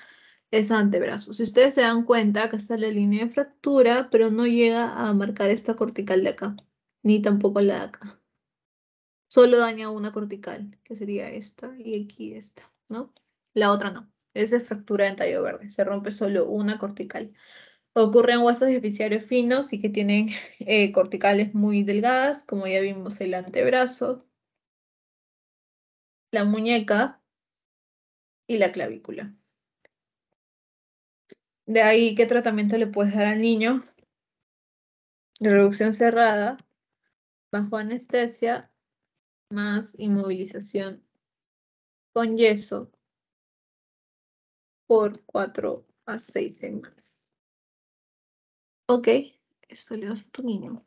es antebrazo. Si ustedes se dan cuenta, acá está la línea de fractura, pero no llega a marcar esta cortical de acá, ni tampoco la de acá. Solo daña una cortical, que sería esta y aquí esta, ¿no? La otra no. Esa es fractura en tallo verde. Se rompe solo una cortical. Ocurre en huesos efiziarios finos y que tienen corticales muy delgadas, como ya vimos el antebrazo, la muñeca y la clavícula. De ahí, ¿qué tratamiento le puedes dar al niño? Reducción cerrada, bajo anestesia, más inmovilización con yeso por 4 a 6 semanas. Ok, esto le das a tu niño.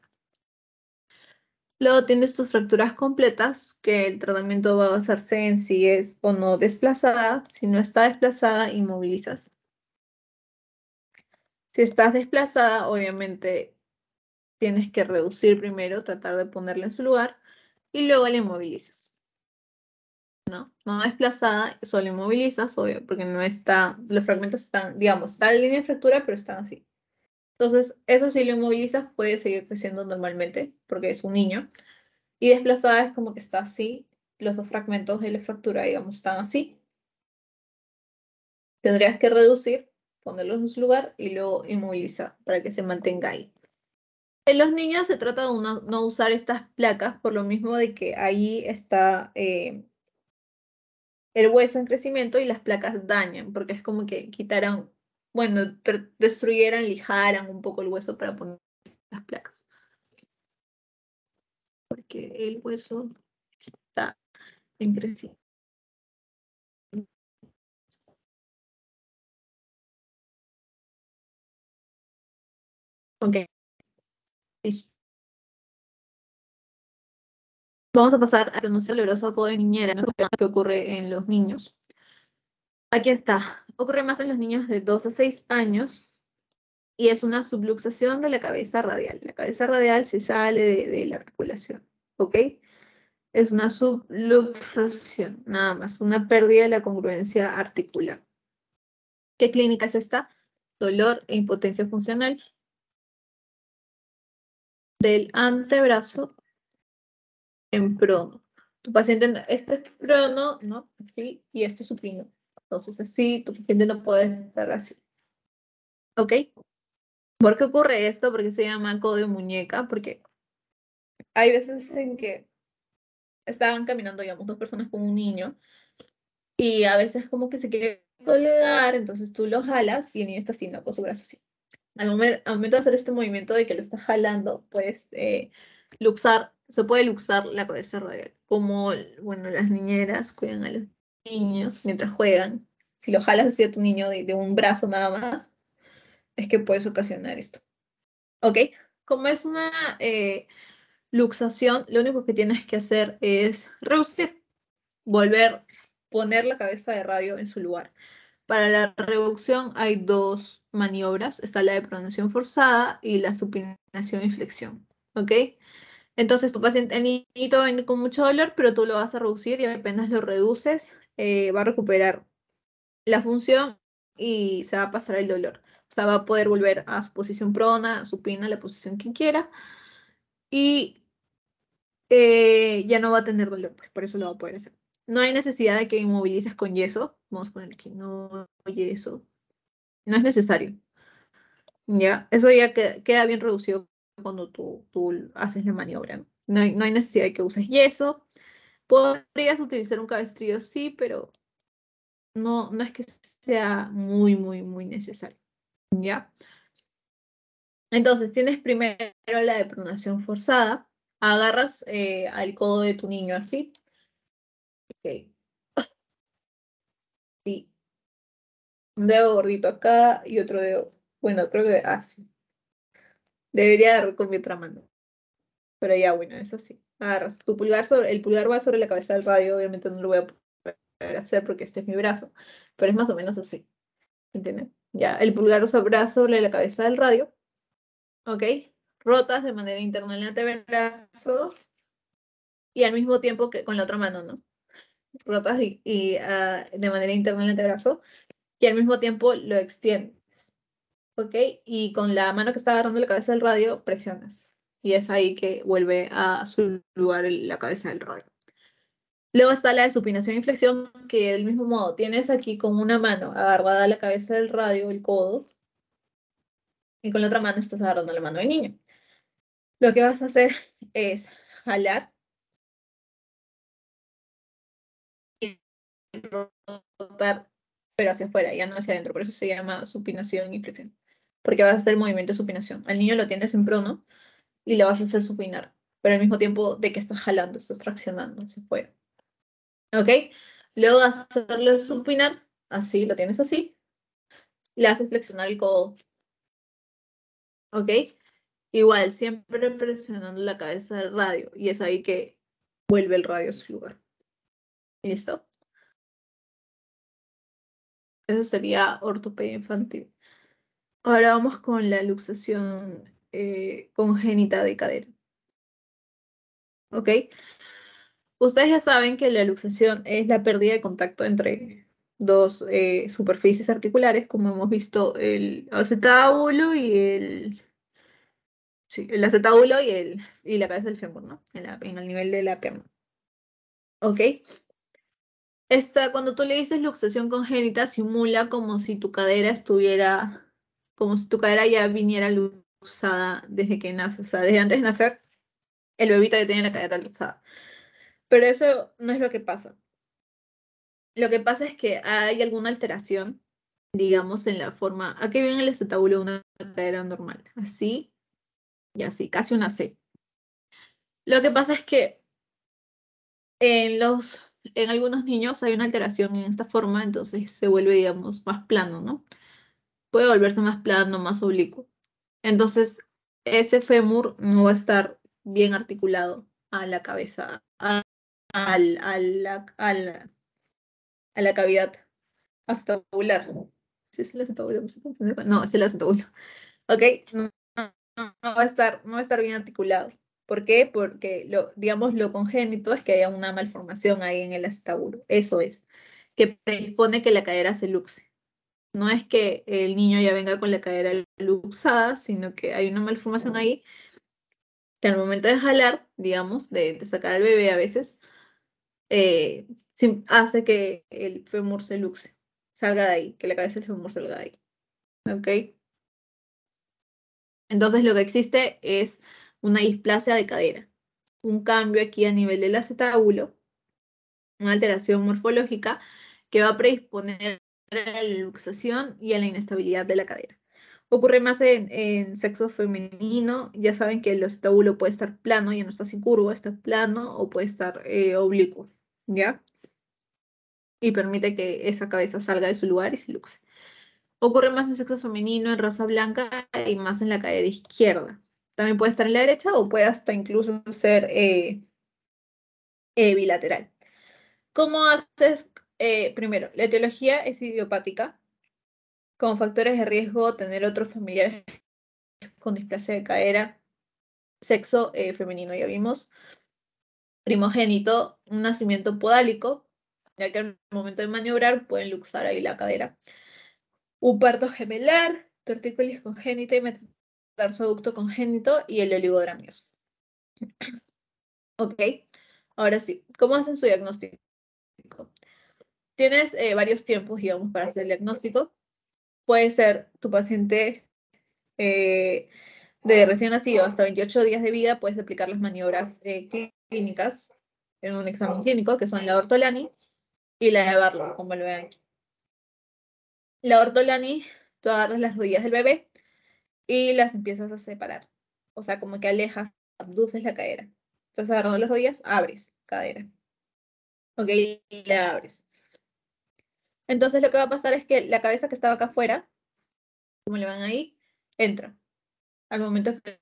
Luego tienes tus fracturas completas, que el tratamiento va a basarse en si es o no desplazada. Si no está desplazada, inmovilizas. Si estás desplazada, obviamente tienes que reducir primero, tratar de ponerla en su lugar y luego la inmovilizas. No desplazada, solo inmovilizas, obvio, porque no está, los fragmentos están, digamos, está en línea de fractura, pero están así. Entonces, eso si lo inmovilizas puede seguir creciendo normalmente, porque es un niño. Y desplazada es como que está así, los dos fragmentos de la fractura, digamos, están así. Tendrías que reducir, ponerlos en su lugar y luego inmovilizar para que se mantenga ahí. En los niños se trata de no usar estas placas por lo mismo de que ahí está el hueso en crecimiento y las placas dañan, porque es como que quitaran, bueno, destruyeran, lijaran un poco el hueso para poner las placas. Porque el hueso está en crecimiento. Ok, listo. Vamos a pasar a pronunciar doloroso apodo de niñera, ¿no? Que ocurre en los niños. Aquí está. Ocurre más en los niños de 2 a 6 años y es una subluxación de la cabeza radial. La cabeza radial se sale de la articulación, ¿ok? Es una subluxación, nada más, una pérdida de la congruencia articular. ¿Qué clínica es esta? Dolor e impotencia funcional del antebrazo en prono. Tu paciente, este es prono, ¿no? Así, y este es supino. Entonces, así, tu paciente no puede estar así. ¿Ok? ¿Por qué ocurre esto? Porque se llama codo de muñeca, porque hay veces en que estaban caminando, digamos, dos personas con un niño, y a veces como que se quiere colgar, entonces tú lo jalas y el niño está así, ¿no? Con su brazo así. Al momento de hacer este movimiento de que lo está jalando, pues se puede luxar la cabeza radial. Como, bueno, las niñeras cuidan a los niños mientras juegan. Si lo jalas hacia tu niño de un brazo nada más, es que puedes ocasionar esto. ¿Ok? Como es una luxación, lo único que tienes que hacer es reducir, volver, poner la cabeza de radio en su lugar. Para la reducción hay dos maniobras, está la de pronación forzada y la supinación y flexión, ¿ok? Entonces tu paciente, el niñito va a venir con mucho dolor, pero tú lo vas a reducir y apenas lo reduces, va a recuperar la función y se va a pasar el dolor. O sea, va a poder volver a su posición prona, supina, la posición que quiera y ya no va a tener dolor, pues por eso lo va a poder hacer. No hay necesidad de que inmovilices con yeso. Vamos a poner aquí, no yeso. No es necesario. ¿Ya? Eso ya queda bien reducido cuando tú haces la maniobra, ¿no? No hay necesidad de que uses yeso. Podrías utilizar un cabestrillo, sí, pero no es que sea muy, muy, muy necesario. ¿Ya? Entonces, tienes primero la depronación forzada. Agarras al codo de tu niño así. Ok. Sí. Un dedo gordito acá y otro dedo. Bueno, creo que así. Debería agarrar con mi otra mano. Pero ya, bueno, es así. Agarras tu pulgar el pulgar va sobre la cabeza del radio. Obviamente no lo voy a poder hacer porque este es mi brazo. Pero es más o menos así. ¿Entiendes? Ya, el pulgar va sobre la cabeza del radio. ¿Ok? Rotas de manera interna el antebrazo y al mismo tiempo que con la otra mano, ¿no? Rotas de manera interna el antebrazo y al mismo tiempo lo extiendes, ¿ok? Y con la mano que está agarrando la cabeza del radio presionas y es ahí que vuelve a su lugar la cabeza del radio. Luego está la de supinación y flexión, que del mismo modo tienes aquí con una mano agarrada la cabeza del radio, el codo, y con la otra mano estás agarrando la mano del niño. Lo que vas a hacer es jalar y rotar, pero hacia afuera, ya no hacia adentro. Por eso se llama supinación y flexión. Porque vas a hacer el movimiento de supinación. Al niño lo tienes en prono y le vas a hacer supinar, pero al mismo tiempo de que estás jalando, estás traccionando hacia afuera. ¿Ok? Luego vas a hacerlo supinar, así, lo tienes así, y le haces flexionar el codo. ¿Ok? Igual, siempre presionando la cabeza del radio, y es ahí que vuelve el radio a su lugar. ¿Listo? Eso sería ortopedia infantil. Ahora vamos con la luxación congénita de cadera. ¿Ok? Ustedes ya saben que la luxación es la pérdida de contacto entre dos superficies articulares, como hemos visto el acetábulo y sí, el acetábulo y la cabeza del fémur, ¿no? En el nivel de la pierna. ¿Ok? Cuando tú le dices luxación congénita, simula como si tu cadera como si tu cadera ya viniera luxada desde que nace, o sea, desde antes de nacer, el bebito ya tiene la cadera luxada. Pero eso no es lo que pasa. Lo que pasa es que hay alguna alteración, digamos, en la forma. Aquí viene el acetábulo de una cadera normal, así y así, casi una C. Lo que pasa es que en algunos niños hay una alteración en esta forma, entonces se vuelve, digamos, más plano, ¿no? Puede volverse más plano, más oblicuo. Entonces, ese fémur no va a estar bien articulado a la cabeza, al- a la, a la, a la cavidad acetabular. ¿Sí es el acetábulo? No, es el acetábulo. ¿Ok? No va a estar, no va a estar bien articulado. ¿Por qué? Porque digamos, lo congénito es que haya una malformación ahí en el acetábulo. Eso es, que predispone que la cadera se luxe. No es que el niño ya venga con la cadera luxada, sino que hay una malformación ahí que al momento de jalar, digamos, de sacar al bebé a veces, hace que el fémur se luxe, salga de ahí, que la cabeza del fémur salga de ahí. ¿Ok? Entonces lo que existe es una displasia de cadera, un cambio aquí a nivel del acetábulo, una alteración morfológica que va a predisponer a la luxación y a la inestabilidad de la cadera. Ocurre más en sexo femenino, ya saben que el acetábulo puede estar plano, ya no está sin curva, está plano o puede estar oblicuo, ¿ya? Y permite que esa cabeza salga de su lugar y se luxe. Ocurre más en sexo femenino, en raza blanca y más en la cadera izquierda. También puede estar en la derecha o puede hasta incluso ser bilateral. ¿Cómo haces? Primero, la etiología es idiopática. Como factores de riesgo, tener otros familiares con displasia de cadera, sexo femenino, ya vimos. Primogénito, un nacimiento podálico, ya que al momento de maniobrar pueden luxar ahí la cadera. Un parto gemelar, tortícolis congénita y metatarsoducto congénito y el oligodramioso. Ok, ahora sí, ¿cómo hacen su diagnóstico? Tienes varios tiempos, digamos, para hacer el diagnóstico. Puede ser tu paciente de recién nacido hasta 28 días de vida, puedes aplicar las maniobras clínicas en un examen clínico, que son la ortolani y la de Barlow, como lo ven aquí. La ortolani, tú agarras las rodillas del bebé y las empiezas a separar. O sea, como que alejas, abduces la cadera. Estás agarrando las rodillas, abres cadera. Ok, y la abres. Entonces lo que va a pasar es que la cabeza que estaba acá afuera, como le van ahí, entra. Al momento que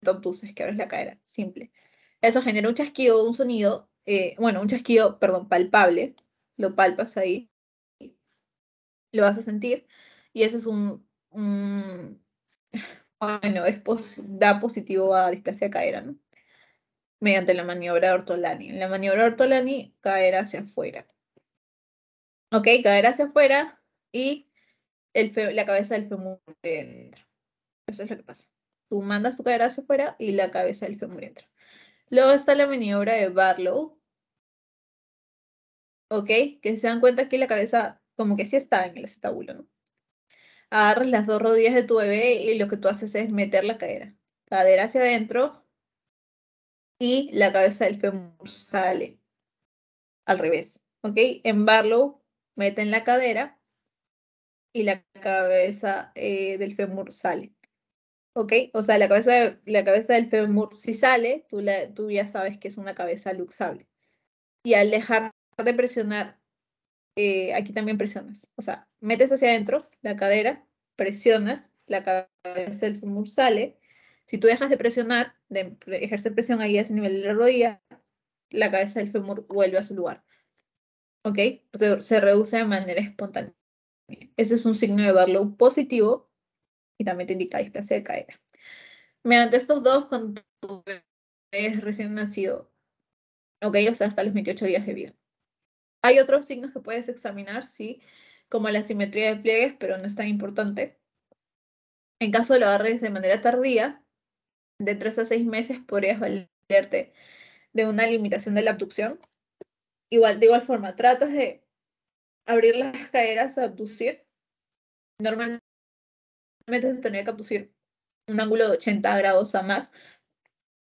tú abduces, que abres la cadera, simple. Eso genera un chasquido, un sonido, bueno, un chasquido, perdón, palpable. Lo palpas ahí, lo vas a sentir. Y eso es bueno, da positivo a displasia cadera, ¿no? Mediante la maniobra de Ortolani. En la maniobra de Ortolani, caer hacia afuera. Ok, caer hacia afuera y la cabeza del fémur entra. Eso es lo que pasa. Tú mandas tu cadera hacia afuera y la cabeza del fémur entra. Luego está la maniobra de Barlow. Ok, que se dan cuenta que la cabeza como que sí está en el acetábulo, ¿no? Agarras las dos rodillas de tu bebé y lo que tú haces es meter la cadera hacia adentro y la cabeza del fémur sale al revés, ¿ok? En Barlow meten la cadera y la cabeza del fémur sale, ¿ok? O sea, la cabeza del fémur si sale, tú ya sabes que es una cabeza luxable. Y al dejar de presionar, aquí también presionas, o sea, metes hacia adentro la cadera, presionas, la cabeza del fémur sale. Si tú dejas de presionar, de ejercer presión ahí a ese nivel de la rodilla, la cabeza del fémur vuelve a su lugar. ¿Ok? Se reduce de manera espontánea. Ese es un signo de Barlow positivo y también te indica displasia de cadera. Mediante estos dos, cuando tu bebé es recién nacido, ¿ok? O sea, hasta los 28 días de vida. Hay otros signos que puedes examinar, sí, como la simetría de pliegues, pero no es tan importante. En caso de lo agarres de manera tardía, de 3 a 6 meses, podrías valerte de una limitación de la abducción. De igual forma, tratas de abrir las caderas, abducir. Normalmente se tendría que abducir un ángulo de 80 grados a más,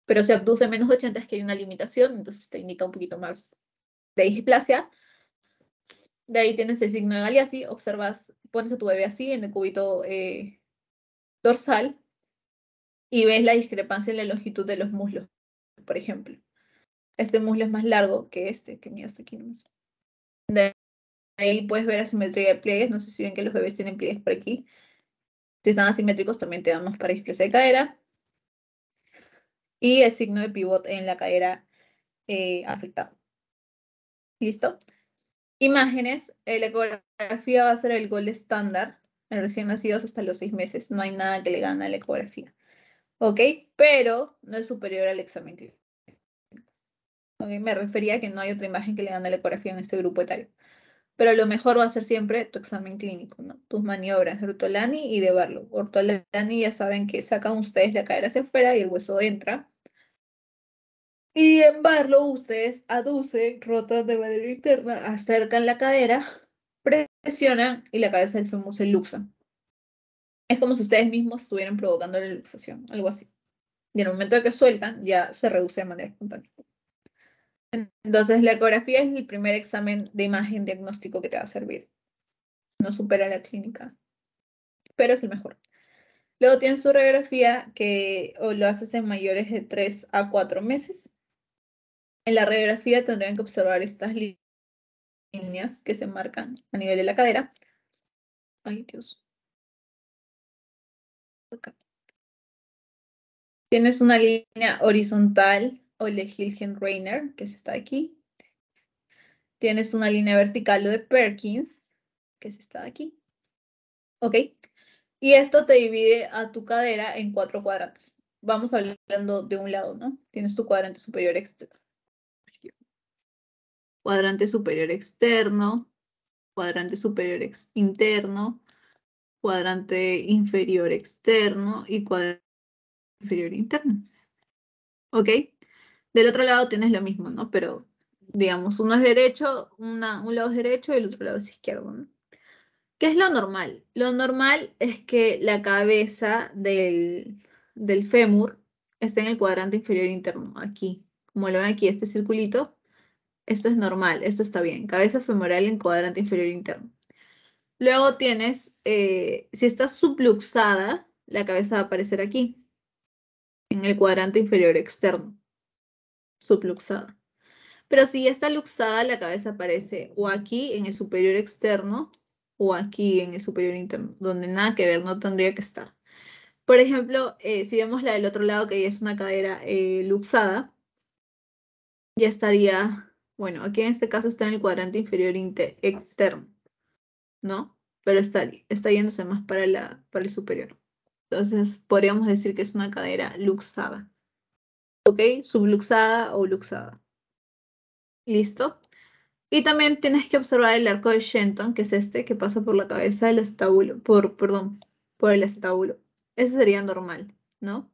pero si abduce menos de 80 es que hay una limitación, entonces te indica un poquito más de displasia. De ahí tienes el signo de Galeazzi, observas, pones a tu bebé así en el cúbito dorsal y ves la discrepancia en la longitud de los muslos, por ejemplo. Este muslo es más largo que este, que mira hasta aquí nomás. De ahí puedes ver asimetría de pliegues, no sé si ven que los bebés tienen pliegues por aquí. Si están asimétricos también te damos para displasia de cadera. Y el signo de pivot en la cadera afectada. ¿Listo? Imágenes, la ecografía va a ser el gold estándar en recién nacidos hasta los 6 meses. No hay nada que le gane a la ecografía. ¿Ok? Pero no es superior al examen clínico. ¿Okay? Me refería a que no hay otra imagen que le gane a la ecografía en este grupo etario. Pero lo mejor va a ser siempre tu examen clínico, ¿no? Tus maniobras de Ortolani y de Barlow. Ortolani ya saben que sacan ustedes la cadera hacia afuera y el hueso entra. Y en Barlow ustedes aducen, rotan de manera interna, acercan la cadera, presionan y la cabeza del fémur se luxa. Es como si ustedes mismos estuvieran provocando la luxación, algo así. Y en el momento de que sueltan, ya se reduce de manera espontánea. Entonces, la ecografía es el primer examen de imagen diagnóstico que te va a servir. No supera la clínica, pero es el mejor. Luego tienes su radiografía que o lo haces en mayores de 3 a 4 meses. En la radiografía tendrían que observar estas líneas que se marcan a nivel de la cadera. Ay, Dios. Acá. Tienes una línea horizontal o de Hilgen-Reiner, que está aquí. Tienes una línea vertical o de Perkins, que está aquí. ¿Ok? Y esto te divide a tu cadera en 4 cuadrantes. Vamos hablando de un lado, ¿no? Tienes tu cuadrante superior externo. Cuadrante superior externo, cuadrante superior interno, cuadrante inferior externo y cuadrante inferior interno. ¿Ok? Del otro lado tienes lo mismo, ¿no? Pero digamos, uno es derecho, un lado es derecho y el otro lado es izquierdo, ¿no? ¿Qué es lo normal? Lo normal es que la cabeza del fémur esté en el cuadrante inferior interno, aquí. Como lo ven aquí, este circulito, esto es normal, esto está bien. Cabeza femoral en cuadrante inferior interno. Luego tienes, si está subluxada, la cabeza va a aparecer aquí, en el cuadrante inferior externo, subluxada. Pero si ya está luxada, la cabeza aparece o aquí en el superior externo o aquí en el superior interno, donde nada que ver, no tendría que estar. Por ejemplo, si vemos la del otro lado, que ya es una cadera luxada, ya estaría, bueno, aquí en este caso está en el cuadrante inferior externo, ¿no? Pero está yéndose más para el superior. Entonces, podríamos decir que es una cadera luxada, ¿ok? Subluxada o luxada. ¿Listo? Y también tienes que observar el arco de Shenton, que es este, que pasa por la cabeza del acetábulo, perdón, por el acetábulo. Ese sería normal, ¿no?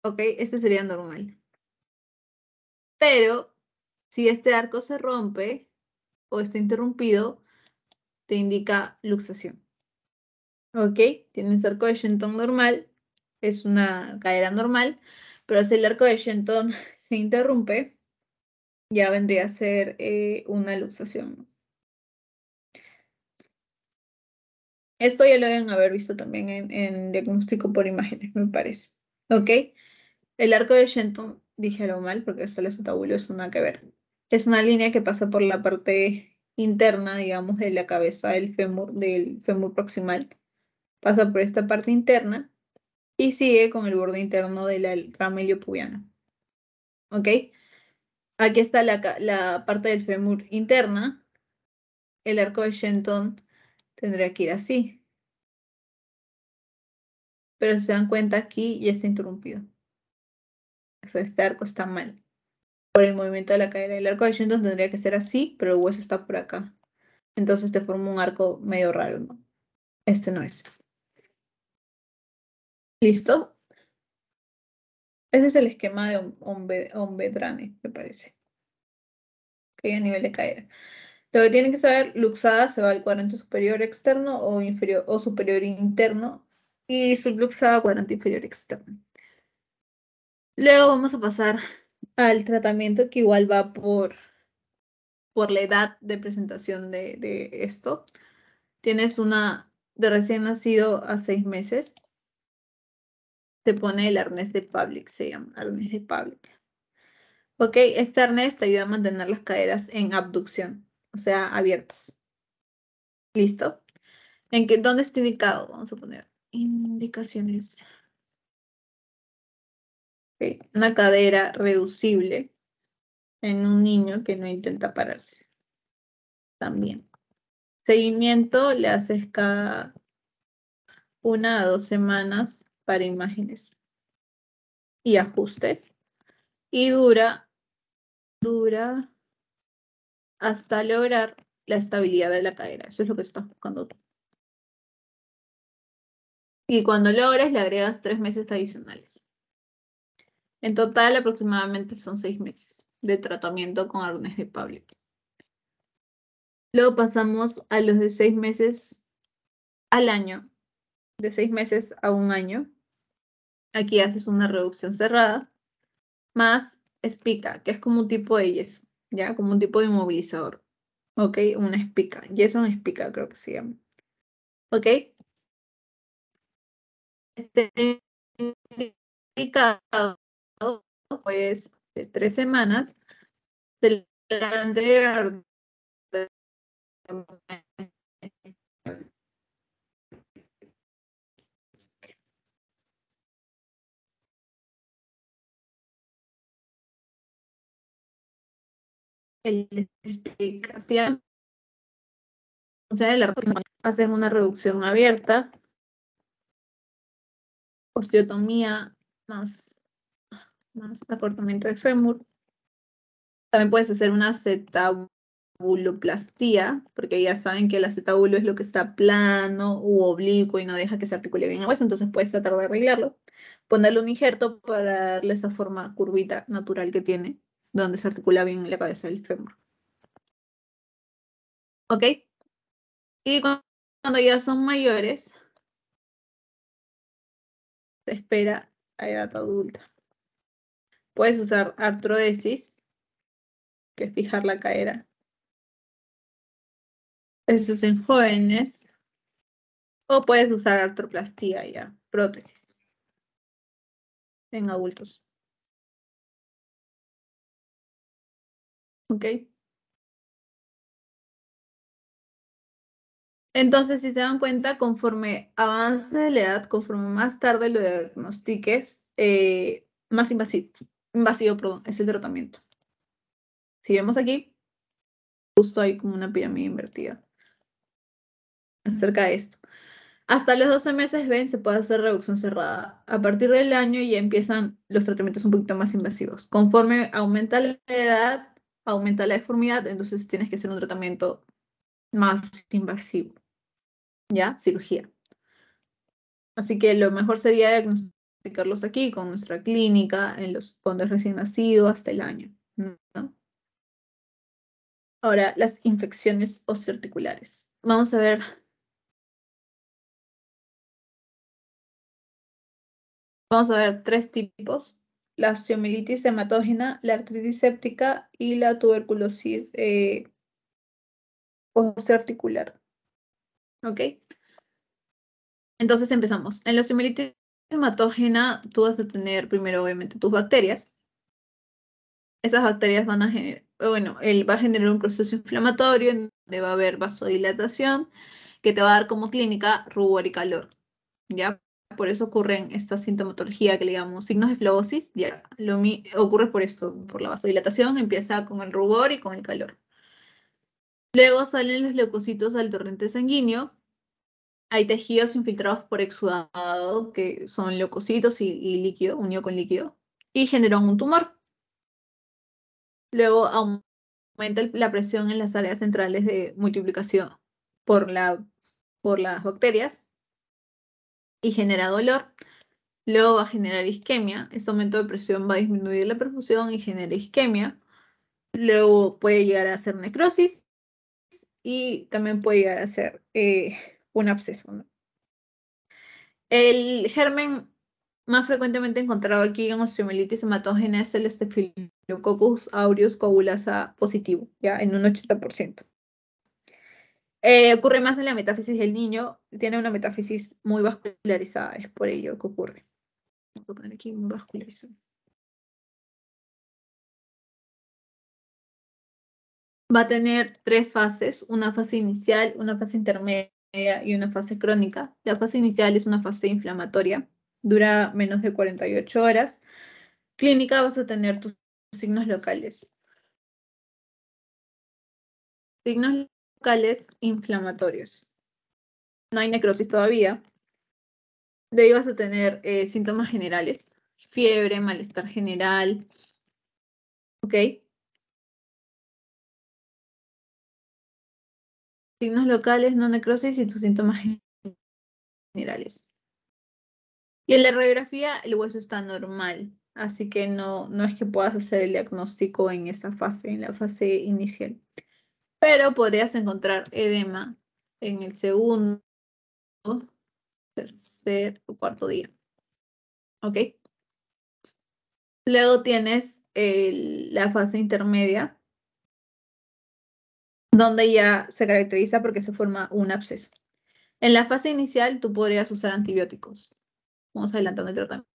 Ok, este sería normal. Pero si este arco se rompe o está interrumpido, te indica luxación. Ok, tienes arco de Shenton normal, es una cadera normal, pero si el arco de Shenton se interrumpe, ya vendría a ser una luxación. Esto ya lo deben haber visto también en diagnóstico por imágenes, me parece. ¿Ok? El arco de Shenton, díjelo mal porque hasta el acetábulo es una que ver. Es una línea que pasa por la parte interna, digamos, de la cabeza del fémur proximal. Pasa por esta parte interna y sigue con el borde interno de la rama iliopubiana. ¿Ok? Aquí está la parte del fémur interna. El arco de Shenton tendría que ir así. Pero si se dan cuenta, aquí ya está interrumpido. O sea, este arco está mal por el movimiento de la cadera. El arco de Shenton tendría que ser así, pero el hueso está por acá. Entonces te forma un arco medio raro, ¿no? Este no es. ¿Listo? Ese es el esquema de Ombedrane, me parece. Que hay a nivel de cadera. Lo que tienen que saber, luxada se va al cuadrante superior externo o inferior o superior interno y subluxada cuadrante inferior externo. Luego vamos a pasar al tratamiento que igual va por la edad de presentación de esto. Tienes una de recién nacido a 6 meses, te pone el arnés de Pavlik, se llama arnés de Pavlik. Ok, este arnés te ayuda a mantener las caderas en abducción, o sea, abiertas. ¿Listo? ¿Dónde está indicado? Vamos a poner indicaciones. Ok, una cadera reducible en un niño que no intenta pararse. También. Seguimiento le haces cada 1 a 2 semanas para imágenes y ajustes. Y dura hasta lograr la estabilidad de la cadera. Eso es lo que estás buscando tú. Y cuando logres, le agregas 3 meses adicionales. En total, aproximadamente son 6 meses de tratamiento con arnés de Pavlik. Luego pasamos a los de 6 meses al año, de 6 meses a un año. Aquí haces una reducción cerrada, más espica, que es como un tipo de yeso, ¿ya? Como un tipo de inmovilizador. ¿Ok? Una espica. Yeso en espica, creo que se llama. ¿Ok? Este indicado, pues, de 3 semanas del anterior. El explicación, o sea, hacen una reducción abierta, osteotomía más acortamiento del fémur. También puedes hacer una acetabuloplastía, porque ya saben que el acetabulo es lo que está plano u oblicuo y no deja que se articule bien el hueso, entonces puedes tratar de arreglarlo. Ponerle un injerto para darle esa forma curvita natural que tiene, donde se articula bien la cabeza del fémur. ¿Ok? Y cuando ya son mayores, se espera a edad adulta. Puedes usar artrodesis, que es fijar la cadera. Eso es en jóvenes. O puedes usar artroplastía ya, prótesis, en adultos. ¿Ok? Entonces, si se dan cuenta, conforme avance la edad, conforme más tarde lo diagnostiques, más invasivo, perdón, es el tratamiento. Si vemos aquí, justo hay como una pirámide invertida acerca de esto. Hasta los 12 meses, ven, se puede hacer reducción cerrada. A partir del año ya empiezan los tratamientos un poquito más invasivos. Conforme aumenta la edad, aumenta la deformidad, entonces tienes que hacer un tratamiento más invasivo, ¿ya? Cirugía. Así que lo mejor sería diagnosticarlos aquí con nuestra clínica, cuando es recién nacido, hasta el año, ¿no? Ahora, las infecciones osteoarticulares. Vamos a ver. Vamos a ver tres tipos: la osteomielitis hematógena, la artritis séptica y la tuberculosis osteoarticular. ¿Ok? Entonces empezamos. En la osteomielitis hematógena, tú vas a tener primero, obviamente, tus bacterias. Esas bacterias van a generar, bueno, él va a generar un proceso inflamatorio en donde va a haber vasodilatación, que te va a dar como clínica rubor y calor, ¿ya? Por eso ocurren esta sintomatología que le llamamos signos de flabosis, ya, ocurre por esto, por la vasodilatación, empieza con el rubor y con el calor. Luego salen los leucocitos al torrente sanguíneo, hay tejidos infiltrados por exudado, que son leucocitos y líquido, unido con líquido, y generan un tumor. Luego aumenta la presión en las áreas centrales de multiplicación por las bacterias y genera dolor. Luego va a generar isquemia. Este aumento de presión va a disminuir la perfusión y genera isquemia. Luego puede llegar a ser necrosis y también puede llegar a ser un absceso, ¿no? El germen más frecuentemente encontrado aquí en osteomielitis hematógena es el Staphylococcus aureus coagulasa positivo, ya en un 80%. Ocurre más en la metáfisis del niño, tiene una metáfisis muy vascularizada, es por ello que ocurre. Voy a poner aquí muy vascularizado. Va a tener tres fases: una fase inicial, una fase intermedia y una fase crónica. La fase inicial es una fase inflamatoria, dura menos de 48 horas. Clínica, vas a tener tus signos locales. Signos locales inflamatorios. No hay necrosis todavía. De ahí vas a tener síntomas generales: fiebre, malestar general, ¿ok? Signos locales, no necrosis y tus síntomas generales. Y en la radiografía el hueso está normal, así que no es que puedas hacer el diagnóstico en esa fase, en la fase inicial. Pero podrías encontrar edema en el segundo, tercer o cuarto día. ¿Ok? Luego tienes la fase intermedia, donde ya se caracteriza porque se forma un absceso. En la fase inicial tú podrías usar antibióticos. Vamos adelantando el tratamiento.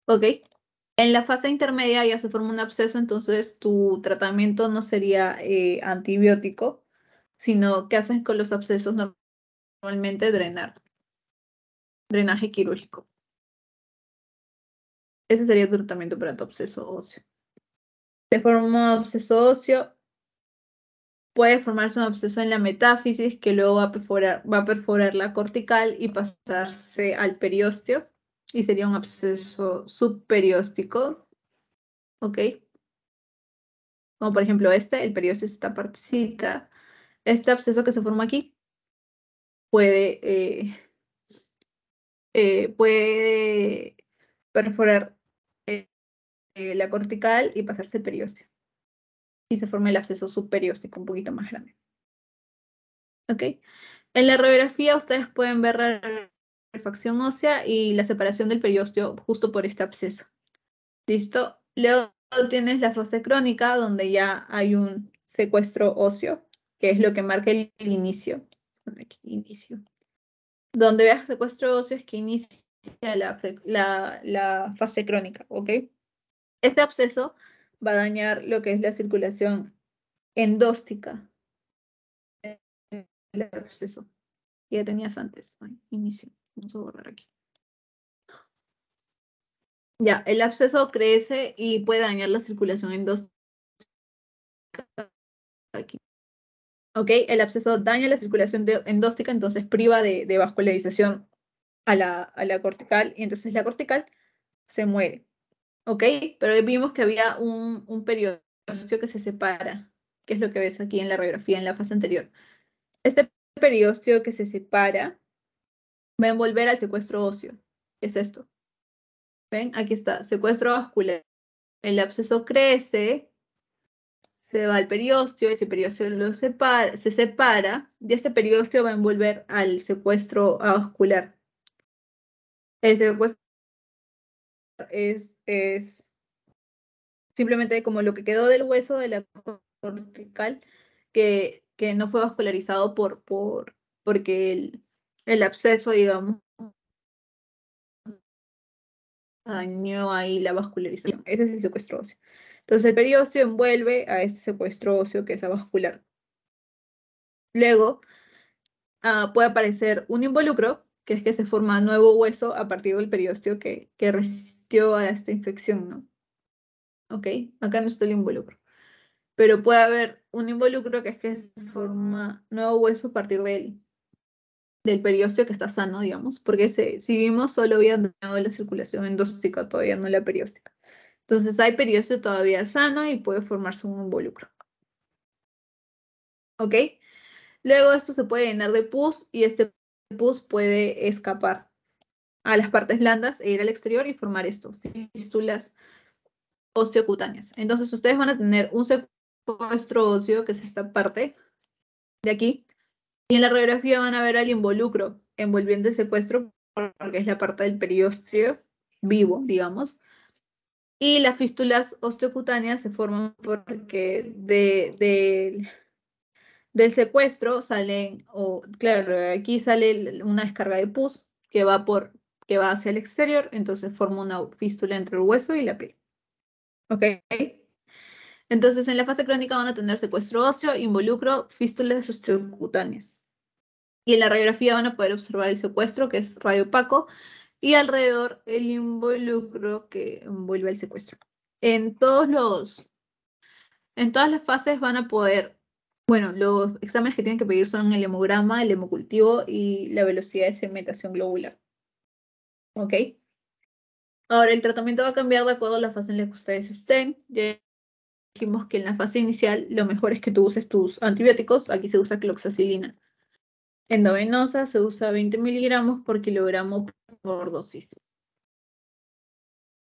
¿Ok? En la fase intermedia ya se forma un absceso, entonces tu tratamiento no sería antibiótico, sino que haces con los abscesos normalmente drenaje quirúrgico. Ese sería tu tratamiento para tu absceso óseo. Se forma un absceso óseo, puede formarse un absceso en la metáfisis que luego va a perforar la cortical y pasarse al periósteo, y sería un absceso subperióstico, ¿ok? Como por ejemplo el periósteo es esta partecita. Este absceso que se forma aquí puede perforar la cortical y pasarse el periósteo. Y se forma el absceso subperióstico un poquito más grande. ¿Ok? En la radiografía ustedes pueden ver la refracción ósea y la separación del periósteo justo por este absceso. ¿Listo? Luego tienes la fase crónica, donde ya hay un secuestro óseo, que es lo que marca el inicio. Aquí, inicio. Donde veas secuestro óseo es que inicia la fase crónica, ¿ok? Este absceso va a dañar lo que es la circulación endóstica. El absceso. Ya tenías antes. Ay, inicio. Vamos a borrar aquí. Ya, el absceso crece y puede dañar la circulación endóstica. Aquí. ¿Ok? El absceso daña la circulación endóstica, entonces priva de vascularización a la cortical, y entonces la cortical se muere. ¿Ok? Pero vimos que había un periósteo que se separa, que es lo que ves aquí en la radiografía en la fase anterior. Este periósteo que se separa va a envolver al secuestro óseo. ¿Qué es esto? ¿Ven? Aquí está, secuestro vascular. El absceso crece, se va al periósteo, ese periósteo se separa, y este periósteo va a envolver al secuestro avascular. El secuestro es simplemente como lo que quedó del hueso de la cortical, que no fue vascularizado porque el absceso, digamos, dañó ahí la vascularización. Ese es el secuestro óseo. Entonces el periósteo envuelve a este secuestro óseo que es avascular. Luego puede aparecer un involucro, que es que se forma nuevo hueso a partir del periósteo que resistió a esta infección, ¿no? ¿Ok? Acá no está el involucro. Pero puede haber un involucro que es que se forma nuevo hueso a partir del periósteo que está sano, digamos, porque si vimos solo había dañado la circulación endóstica, todavía no la perióstica. Entonces hay periósteo todavía sano y puede formarse un involucro. ¿Ok? Luego esto se puede llenar de pus y este pus puede escapar a las partes blandas e ir al exterior y formar esto, fístulas osteocutáneas. Entonces ustedes van a tener un secuestro óseo, que es esta parte de aquí, y en la radiografía van a ver al involucro envolviendo el secuestro, porque es la parte del periósteo vivo, digamos. Y las fístulas osteocutáneas se forman porque del secuestro salen, claro, aquí sale una descarga de pus que va hacia el exterior, entonces forma una fístula entre el hueso y la piel. ¿Ok? Entonces en la fase crónica van a tener secuestro óseo, involucro, fístulas osteocutáneas. Y en la radiografía van a poder observar el secuestro, que es radiopaco, y alrededor el involucro que envuelve el secuestro. En todas las fases van a poder, bueno, los exámenes que tienen que pedir son el hemograma, el hemocultivo y la velocidad de segmentación globular. ¿Ok? Ahora, el tratamiento va a cambiar de acuerdo a la fase en la que ustedes estén. Ya dijimos que en la fase inicial lo mejor es que tú uses tus antibióticos. Aquí se usa cloxacilina. Endovenosa se usa 20 miligramos por kilogramo por dosis.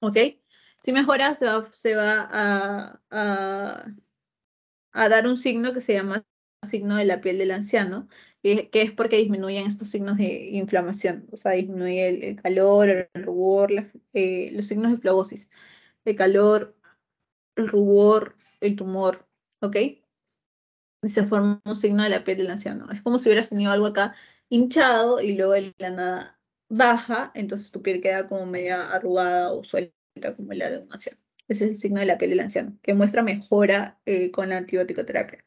¿Ok? Si mejora, se va a dar un signo que se llama signo de la piel del anciano, que es porque disminuyen estos signos de inflamación, o sea, disminuye el calor, el rubor, los signos de flabosis, el calor, el rubor, el tumor, ¿ok? Y se forma un signo de la piel del anciano. Es como si hubieras tenido algo acá hinchado y luego de la nada baja, entonces tu piel queda como media arrugada o suelta como la de un anciano. Ese es el signo de la piel del anciano, que muestra mejora con la antibioticoterapia.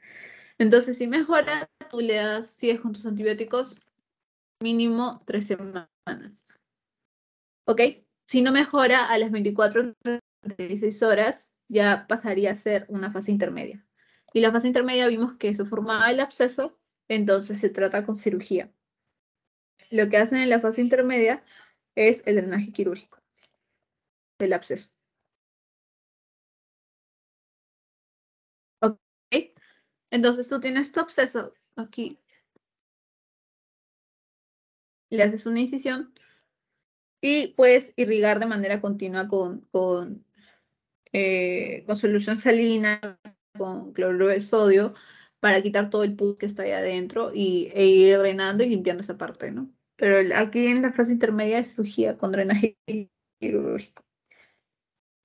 Entonces, si mejora, tú le das, sigues con tus antibióticos mínimo 3 semanas. ¿Ok? Si no mejora, a las 24 o 36 horas ya pasaría a ser una fase intermedia. Y la fase intermedia vimos que se formaba el absceso, entonces se trata con cirugía. Lo que hacen en la fase intermedia es el drenaje quirúrgico del absceso. ¿Ok? Entonces tú tienes tu absceso aquí, le haces una incisión y puedes irrigar de manera continua con con solución salina, con cloruro de sodio, para quitar todo el pus que está ahí adentro e ir drenando y limpiando esa parte, ¿no? Pero aquí en la fase intermedia es cirugía con drenaje quirúrgico.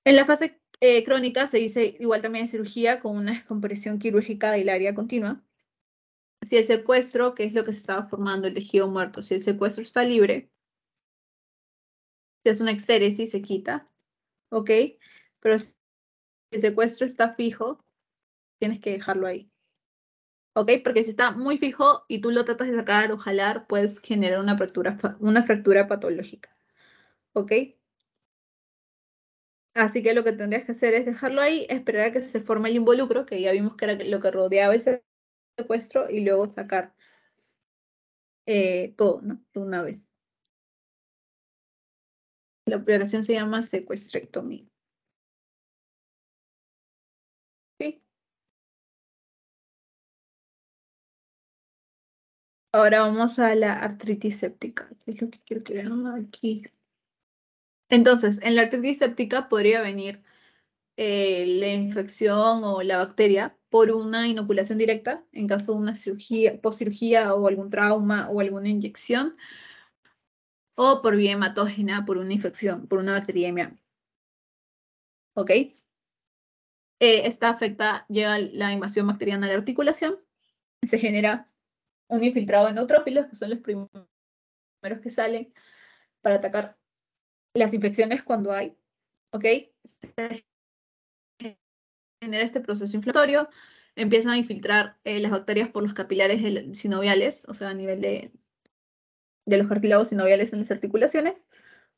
En la fase crónica se dice igual también cirugía con una descompresión quirúrgica del área continua. Si el secuestro, que es lo que se estaba formando, el tejido muerto, si el secuestro está libre, si es una exéresis, se quita, ¿ok? Pero si el secuestro está fijo, tienes que dejarlo ahí, ¿ok? Porque si está muy fijo y tú lo tratas de sacar o jalar, puedes generar una fractura patológica, ¿ok? Así que lo que tendrías que hacer es dejarlo ahí, esperar a que se forme el involucro, que ya vimos que era lo que rodeaba el secuestro, y luego sacar todo, ¿no? De una vez. La operación se llama secuestrectomía. ¿Sí? Ahora vamos a la artritis séptica, que es lo que quiero que vean aquí. Entonces, en la artritis séptica podría venir la infección o la bacteria por una inoculación directa, en caso de una cirugía, postcirugía o algún trauma o alguna inyección, o por vía hematógena, por una infección, por una bacteriemia. ¿Ok? Esta afecta, llega la invasión bacteriana a la articulación, se genera un infiltrado de neutrófilos, que son los primeros que salen para atacar las infecciones cuando hay, ¿ok? Se genera este proceso inflamatorio, empiezan a infiltrar las bacterias por los capilares sinoviales, o sea, a nivel de los cartílagos sinoviales en las articulaciones,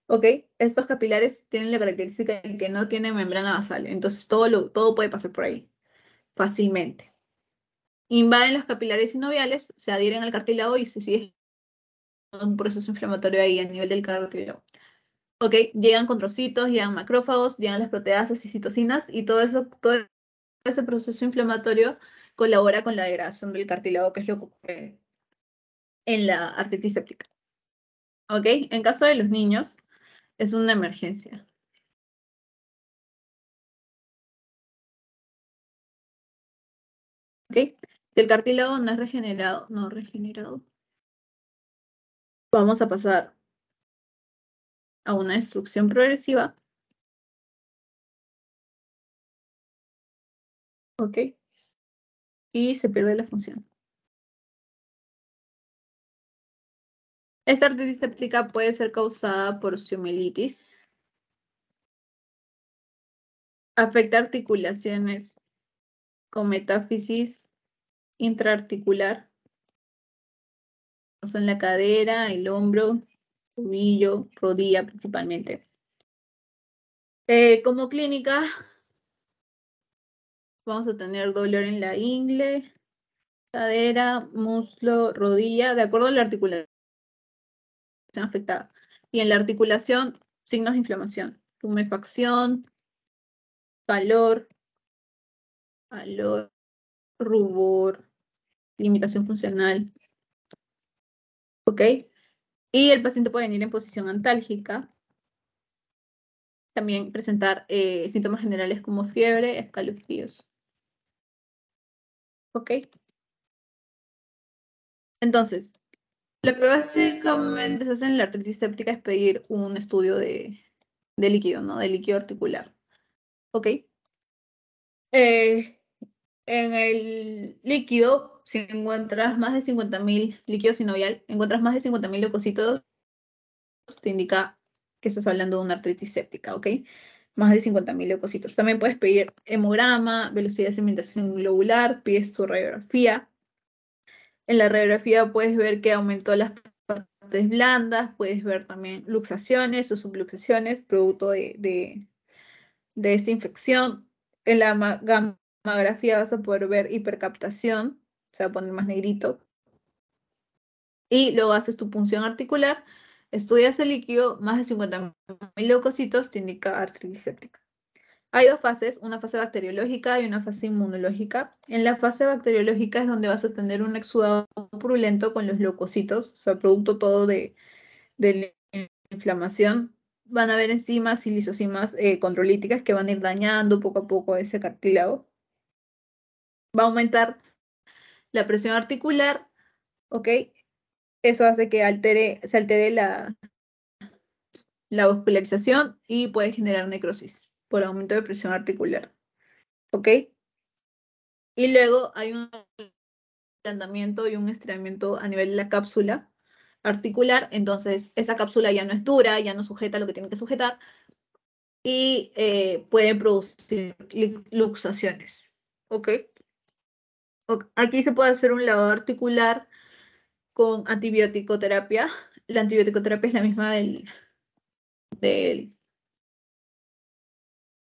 ¿ok? Estos capilares tienen la característica de que no tienen membrana basal, entonces todo puede pasar por ahí fácilmente. Invaden los capilares sinoviales, se adhieren al cartílago y se sigue un proceso inflamatorio ahí a nivel del cartílago. Ok, llegan controcitos, llegan macrófagos, llegan las proteasas y citocinas, y todo ese proceso inflamatorio colabora con la degradación del cartílago, que es lo que ocurre en la artritis séptica. Ok, en caso de los niños, es una emergencia. Ok, si el cartílago no es regenerado, vamos a pasar a una destrucción progresiva. Ok, y se pierde la función. Esta artritis séptica puede ser causada por osteomielitis, afecta articulaciones con metáfisis intraarticular, son la cadera, el hombro, tobillo, rodilla principalmente. Como clínica, vamos a tener dolor en la ingle, cadera, muslo, rodilla, de acuerdo a la articulación afectada. Y en la articulación, signos de inflamación, tumefacción, calor, rubor, limitación funcional. ¿Ok? Y el paciente puede venir en posición antálgica, también presentar síntomas generales como fiebre, escalofríos. ¿Ok? Entonces, lo que básicamente se hace en la artritis séptica es pedir un estudio de líquido, ¿no? De líquido articular. ¿Ok? En el líquido, si encuentras más de 50.000 líquido sinovial, encuentras más de 50.000 leucocitos, te indica que estás hablando de una artritis séptica, ¿ok? Más de 50.000 leucocitos. También puedes pedir hemograma, velocidad de sedimentación globular, pides tu radiografía. En la radiografía puedes ver que aumentó las partes blandas, puedes ver también luxaciones o subluxaciones, producto de esta infección. En la gamografía vas a poder ver hipercaptación, se va a poner más negrito. Y luego haces tu punción articular, estudias el líquido, más de 50.000 leucocitos, te indica artritis séptica. Hay dos fases, una fase bacteriológica y una fase inmunológica. En la fase bacteriológica es donde vas a tener un exudado purulento con los leucocitos, o sea, producto todo de la inflamación van a haber enzimas y lisosimas condrolíticas que van a ir dañando poco a poco ese cartílago. Va a aumentar la presión articular, ¿ok? Eso hace que se altere la vascularización y puede generar necrosis por aumento de presión articular, ¿ok? Y luego hay un ablandamiento y un estiramiento a nivel de la cápsula articular, entonces esa cápsula ya no es dura, ya no sujeta lo que tiene que sujetar y puede producir luxaciones, ¿ok? Aquí se puede hacer un lavado articular con antibiótico-terapia. La antibiótico-terapia es la misma del- de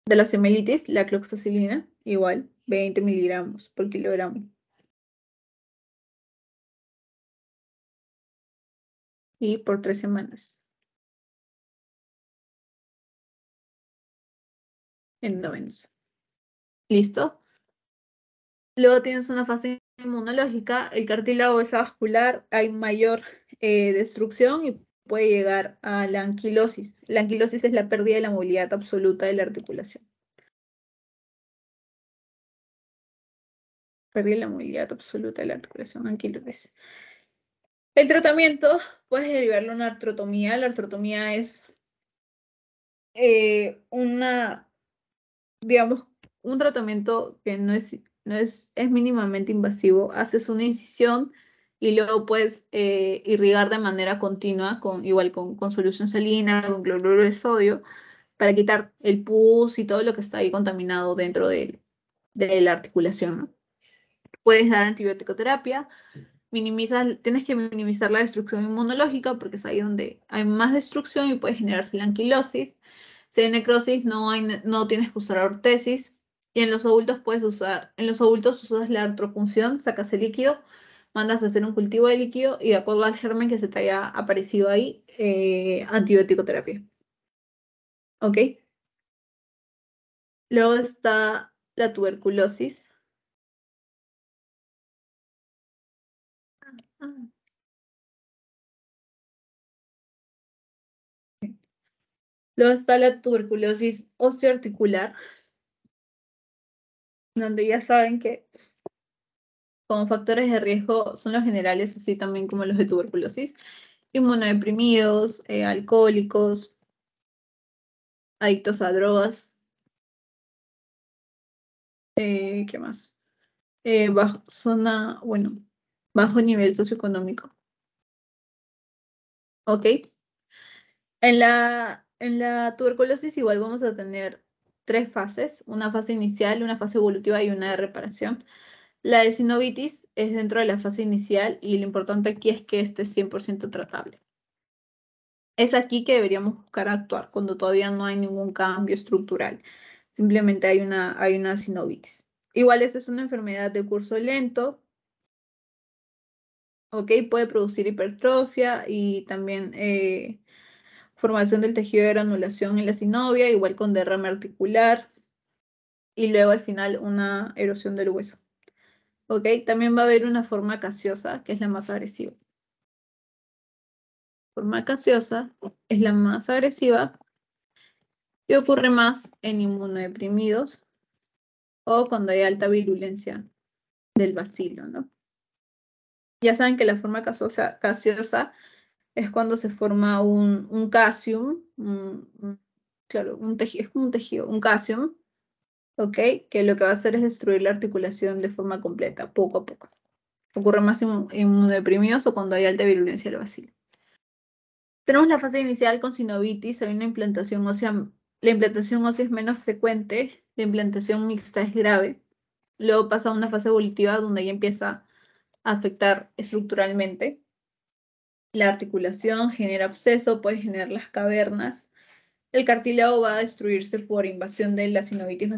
la osteomielitis, la cloxacilina, igual, 20 miligramos por kilogramo. Y por 3 semanas. Endovenosa. ¿Listo? Luego tienes una fase inmunológica, el cartílago es avascular, hay mayor destrucción y puede llegar a la anquilosis. La anquilosis es la pérdida de la movilidad absoluta de la articulación. Pérdida de la movilidad absoluta de la articulación, anquilosis. El tratamiento puede derivarlo a una artrotomía. La artrotomía es digamos, un tratamiento que es mínimamente invasivo. Haces una incisión y luego puedes irrigar de manera continua, igual con solución salina, con cloruro de sodio, para quitar el pus y todo lo que está ahí contaminado dentro de la articulación, ¿no? Puedes dar antibiótico terapia, tienes que minimizar la destrucción inmunológica porque es ahí donde hay más destrucción y puede generarse la anquilosis. Si hay necrosis, no tienes que usar ortesis. Y en los adultos usas la artropunción, sacas el líquido, mandas a hacer un cultivo de líquido y de acuerdo al germen que se te haya aparecido ahí, antibiótico terapia. ¿Ok? Luego está la tuberculosis. Ah, Luego está la tuberculosis osteoarticular, donde ya saben que como factores de riesgo son los generales, así también como los de tuberculosis, inmunodeprimidos, alcohólicos, adictos a drogas, ¿qué más? Bajo nivel socioeconómico, ¿ok? En la tuberculosis igual vamos a tener 3 fases, una fase inicial, una fase evolutiva y una de reparación. La de sinovitis es dentro de la fase inicial y lo importante aquí es que esté 100% tratable. Es aquí que deberíamos buscar actuar cuando todavía no hay ningún cambio estructural. Simplemente hay una sinovitis. Igual esta es una enfermedad de curso lento, ¿ok? Puede producir hipertrofia y también formación del tejido de granulación en la sinovia, igual con derrame articular y luego al final una erosión del hueso, ¿ok? También va a haber una forma gaseosa, que es la más agresiva. Forma gaseosa es la más agresiva y ocurre más en inmunodeprimidos o cuando hay alta virulencia del bacilo, ¿no? Ya saben que la forma gaseosa es cuando se forma un casium, claro, un tejido, es como un tejido, un casium, ¿ok? Que lo que va a hacer es destruir la articulación de forma completa, poco a poco. Ocurre más en inmunodeprimidos o cuando hay alta virulencia del bacilo. Tenemos la fase inicial con sinovitis, hay una implantación ósea, la implantación ósea es menos frecuente, la implantación mixta es grave. Luego pasa a una fase evolutiva donde ya empieza a afectar estructuralmente. La articulación genera absceso, puede generar las cavernas. El cartílago va a destruirse por invasión de la sinovitis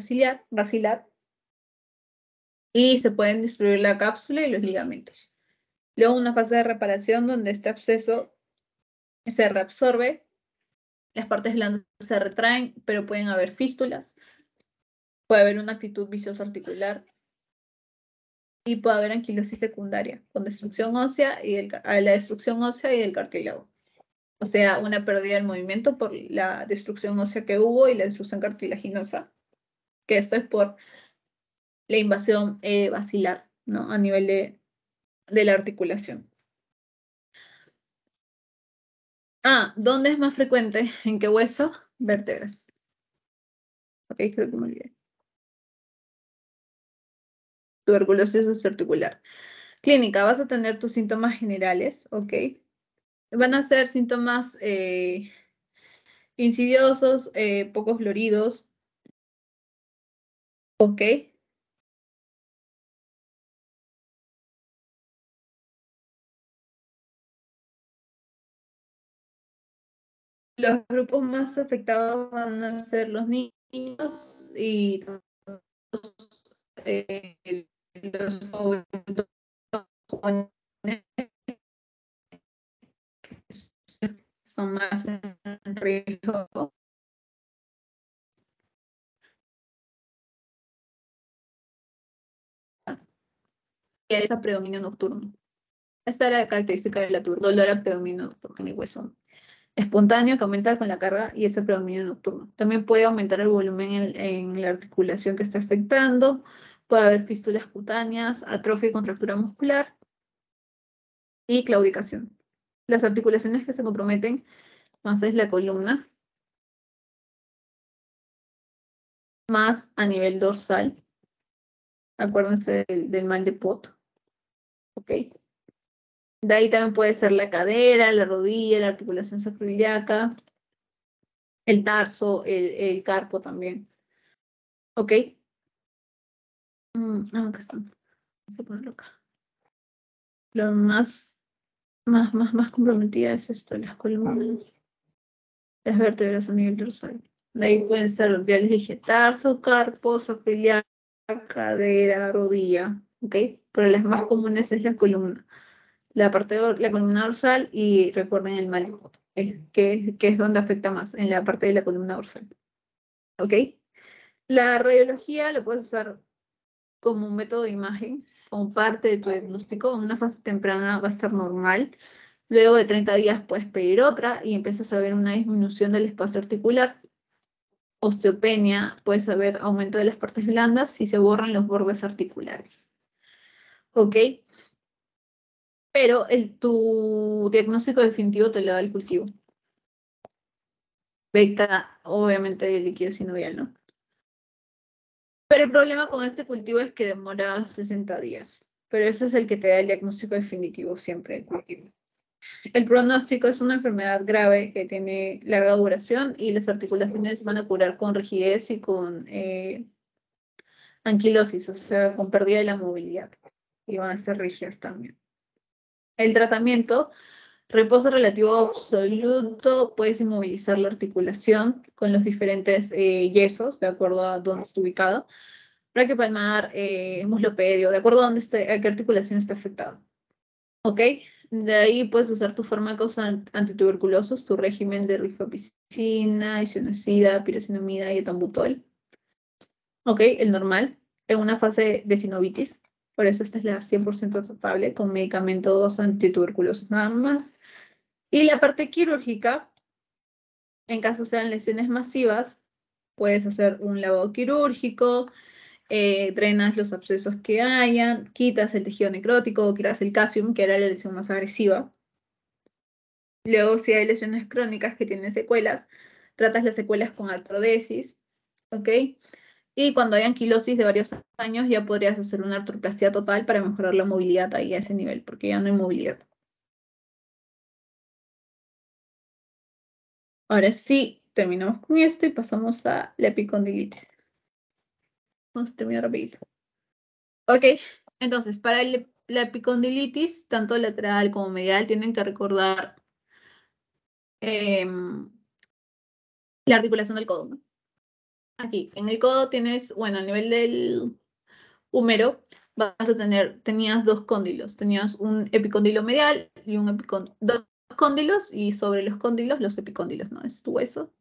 basilar y se pueden destruir la cápsula y los ligamentos. Luego una fase de reparación donde este absceso se reabsorbe, las partes blandas se retraen, pero pueden haber fístulas, puede haber una actitud viciosa articular y puede haber anquilosis secundaria con destrucción ósea y la destrucción ósea y del cartílago. O sea, una pérdida del movimiento por la destrucción ósea que hubo y la destrucción cartilaginosa, que esto es por la invasión basilar, ¿no? A nivel de la articulación. ¿Dónde es más frecuente? ¿En qué hueso? Vértebras. Ok, creo que me olvidé. Tuberculosis articular. Clínica, vas a tener tus síntomas generales, ok. Van a ser síntomas insidiosos, poco floridos, ok. Los grupos más afectados van a ser los niños y eh, los jóvenes son más en riesgo. Y esa predominio nocturno. Esta era la característica de la dolor a predominio nocturno en el hueso espontáneo que aumenta con la carga y ese predominio nocturno. También puede aumentar el volumen en la articulación que está afectando, puede haber fístulas cutáneas, atrofia y contractura muscular y claudicación. Las articulaciones que se comprometen más es la columna, más a nivel dorsal. Acuérdense del mal de Pot, ¿ok? De ahí también puede ser la cadera, la rodilla, la articulación sacroiliaca, el tarso, el carpo también, ¿ok? Acá están. Vamos a ponerlo acá. Lo más comprometida es esto, las columnas, las vértebras a nivel dorsal. De ahí pueden ser, ya les dije, tarso, carpo, sacroiliaca, cadera, rodilla, ¿ok? Pero las más comunes es la columna. La parte de la columna dorsal y recuerden el mal que es donde afecta más, en la parte de la columna dorsal. ¿Ok? La radiología lo puedes usar como un método de imagen, como parte de tu diagnóstico. En una fase temprana va a estar normal. Luego de 30 días puedes pedir otra y empiezas a ver una disminución del espacio articular. Osteopenia, puedes ver aumento de las partes blandas si se borran los bordes articulares. ¿Ok? Pero tu diagnóstico definitivo te lo da el cultivo. Beca, obviamente, el líquido sinovial, ¿no? Pero el problema con este cultivo es que demora 60 días. Pero ese es el que te da el diagnóstico definitivo siempre, el cultivo. El pronóstico es una enfermedad grave que tiene larga duración y las articulaciones van a curar con rigidez y con anquilosis, o sea, con pérdida de la movilidad. Y van a estar rígidas también. El tratamiento, reposo relativo absoluto, puedes inmovilizar la articulación con los diferentes yesos, de acuerdo a dónde está ubicado. Braquiopalmar, muslopedio, de acuerdo a, a qué articulación está afectada. ¿Ok? De ahí puedes usar tus fármacos antituberculosos, tu régimen de rifapicina, isoniazida, piracinamida y etambutol. ¿Ok? El normal, en una fase de sinovitis. Por eso esta es la 100% tratable con medicamentos antituberculosos nada más. Y la parte quirúrgica, en caso sean lesiones masivas, puedes hacer un lavado quirúrgico, drenas los abscesos que hayan, quitas el tejido necrótico, quitas el calcium, que era la lesión más agresiva. Luego, si hay lesiones crónicas que tienen secuelas, tratas las secuelas con artrodesis, ¿ok? Y cuando hay anquilosis de varios años, ya podrías hacer una artroplasia total para mejorar la movilidad ahí a ese nivel, porque ya no hay movilidad. Ahora sí, terminamos con esto y pasamos a la epicondilitis. Vamos a terminar rapidito. Ok, entonces, para la epicondilitis, tanto lateral como medial, tienen que recordar la articulación del codo, ¿no? Aquí, en el codo tienes, bueno, a nivel del húmero, tenías dos cóndilos. Tenías un epicóndilo medial y dos cóndilos, y sobre los cóndilos, los epicóndilos, ¿no? Es tu hueso.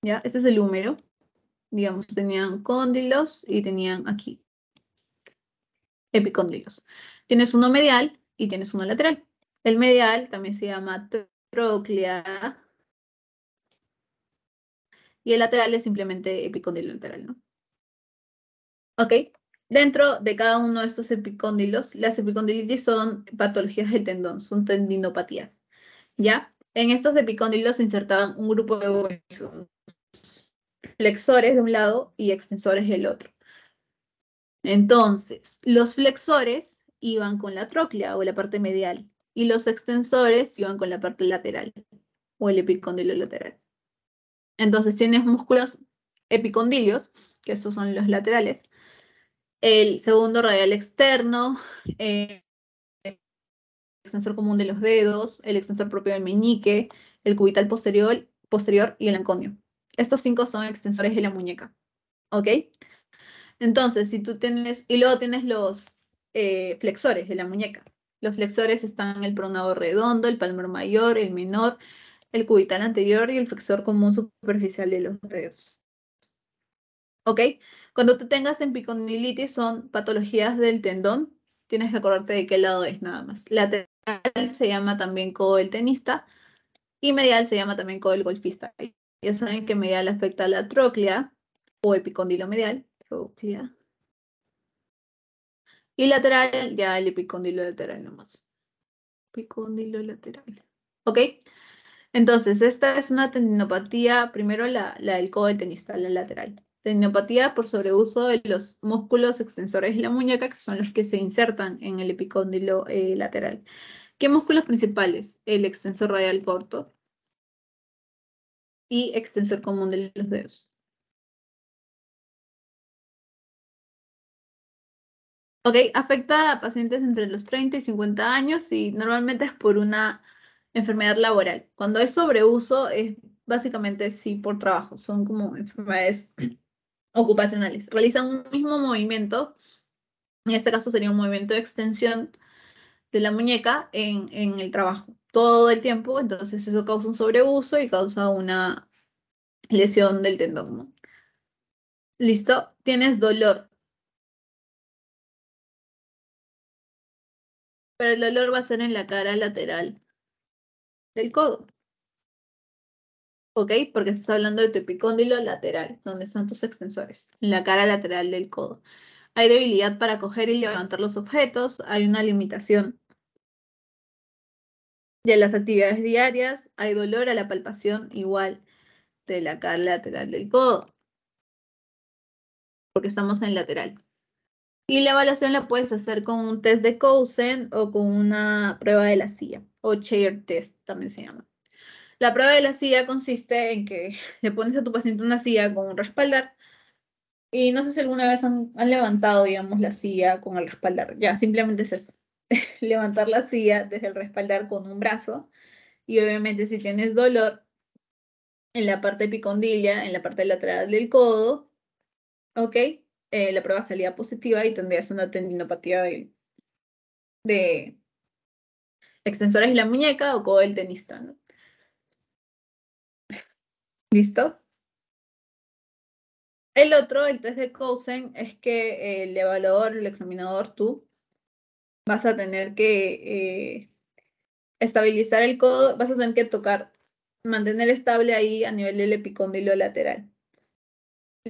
¿Ya? Ese es el húmero. Digamos, tenían cóndilos y tenían aquí epicóndilos. Tienes uno medial y tienes uno lateral. El medial también se llama tróclea. Y el lateral es simplemente epicóndilo lateral, ¿no? ¿Ok? Dentro de cada uno de estos epicóndilos, las epicondilitis son patologías del tendón, son tendinopatías, ¿ya? En estos epicóndilos se insertaban un grupo de huesos, flexores de un lado y extensores del otro. Entonces, los flexores iban con la tróclea o la parte medial y los extensores iban con la parte lateral o el epicóndilo lateral. Entonces, tienes músculos epicondilios, que estos son los laterales, el segundo radial externo, el extensor común de los dedos, el extensor propio del meñique, el cubital posterior y el anconio. Estos 5 son extensores de la muñeca, ¿ok? Entonces, si tú tienes, y luego tienes los flexores de la muñeca. Los flexores están el pronado redondo, el palmar mayor, el menor, el cubital anterior y el flexor común superficial de los dedos. ¿Ok? Cuando tú tengas epicondilitis son patologías del tendón, tienes que acordarte de qué lado es nada más. Lateral se llama también codo del tenista y medial se llama también codo del golfista. Ya saben que medial afecta a la tróclea o epicóndilo medial, tróclea. Y lateral, ya el epicóndilo lateral nomás. Epicóndilo lateral. ¿Ok? Entonces, esta es una tendinopatía, primero la del codo del tenista, la lateral. Tendinopatía por sobreuso de los músculos extensores de la muñeca, que son los que se insertan en el epicóndilo lateral. ¿Qué músculos principales? El extensor radial corto y extensor común de los dedos. Ok, afecta a pacientes entre los 30 y 50 años y normalmente es por una enfermedad laboral. Cuando es sobreuso es básicamente sí por trabajo, son como enfermedades ocupacionales. Realizan un mismo movimiento, en este caso sería un movimiento de extensión de la muñeca en el trabajo todo el tiempo, entonces eso causa un sobreuso y causa una lesión del tendón, ¿no? ¿Listo? Tienes dolor, pero el dolor va a ser en la cara lateral del codo, ¿ok? Porque estás hablando de tu epicóndilo lateral, donde están tus extensores, en la cara lateral del codo. Hay debilidad para coger y levantar los objetos, hay una limitación de las actividades diarias, hay dolor a la palpación igual de la cara lateral del codo, porque estamos en lateral. Y la evaluación la puedes hacer con un test de Cousin o con una prueba de la silla, o chair test también se llama. La prueba de la silla consiste en que le pones a tu paciente una silla con un respaldar y no sé si alguna vez han levantado, digamos, la silla con el respaldar. Ya, simplemente es eso. Levantar la silla desde el respaldar con un brazo y obviamente si tienes dolor en la parte epicondiliar, en la parte lateral del codo, ¿ok? La prueba salía positiva y tendrías una tendinopatía de extensores de la muñeca o codo del tenista, ¿no? ¿Listo? El otro, el test de Cousin, es que el evaluador, el examinador, tú, vas a tener que estabilizar el codo, vas a tener que tocar, mantener estable ahí a nivel del epicóndilo lateral.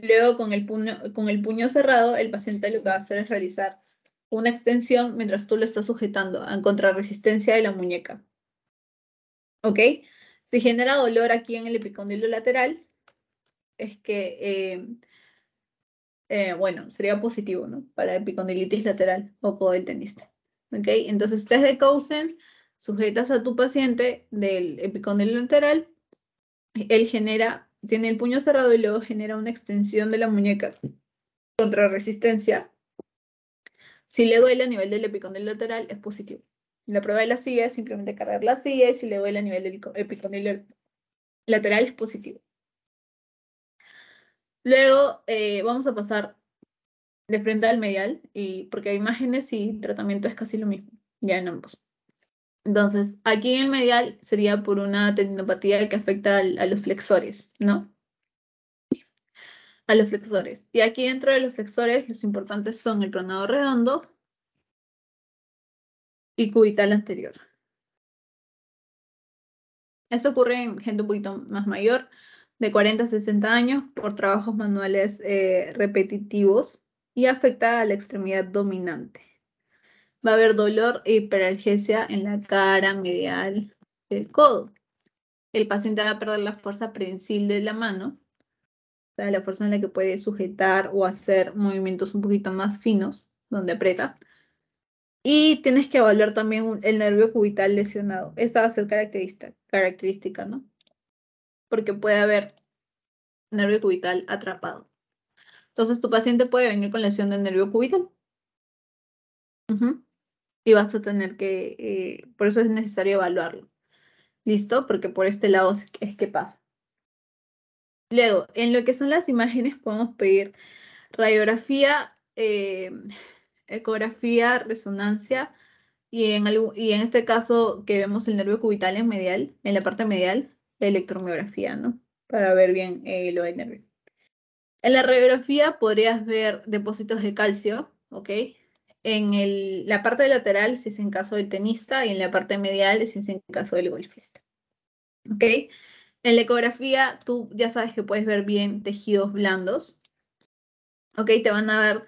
Luego, con el puño cerrado, el paciente lo que va a hacer es realizar una extensión mientras tú lo estás sujetando en contrarresistencia de la muñeca. ¿Ok? Si genera dolor aquí en el epicóndilo lateral, es que, bueno, sería positivo, ¿no? Para epicondilitis lateral o codo del tenista. ¿Ok? Entonces, test de Cousin, sujetas a tu paciente del epicóndilo lateral, él tiene el puño cerrado y luego genera una extensión de la muñeca contra resistencia. Si le duele a nivel del epicóndilo lateral, es positivo. La prueba de la silla es simplemente cargar la silla y si le duele a nivel del epicóndilo lateral, es positivo. Luego vamos a pasar de frente al medial, porque hay imágenes y tratamiento es casi lo mismo, ya en ambos. Entonces, aquí en el medial sería por una tendinopatía que afecta a los flexores, ¿no? A los flexores. Y aquí dentro de los flexores, los importantes son el pronado redondo y cubital anterior. Esto ocurre en gente un poquito más mayor, de 40 a 60 años, por trabajos manuales repetitivos y afecta a la extremidad dominante. Va a haber dolor e hiperalgesia en la cara medial del codo. El paciente va a perder la fuerza prensil de la mano, o sea, la fuerza en la que puede sujetar o hacer movimientos un poquito más finos, donde aprieta. Y tienes que evaluar también el nervio cubital lesionado. Esta va a ser característica, ¿no? Porque puede haber nervio cubital atrapado. Entonces, tu paciente puede venir con lesión del nervio cubital. Ujú. Y vas a tener que, por eso es necesario evaluarlo. ¿Listo? Porque por este lado es que pasa. Luego, en lo que son las imágenes, podemos pedir radiografía, ecografía, resonancia, y en este caso que vemos el nervio cubital en medial, en la parte medial, la electromiografía, ¿no? Para ver bien lo del nervio. En la radiografía podrías ver depósitos de calcio, ¿ok? En la parte lateral, si es en caso del tenista, y en la parte medial, si es en caso del golfista, ¿ok? En la ecografía, tú ya sabes que puedes ver bien tejidos blandos, ¿ok? Te van a dar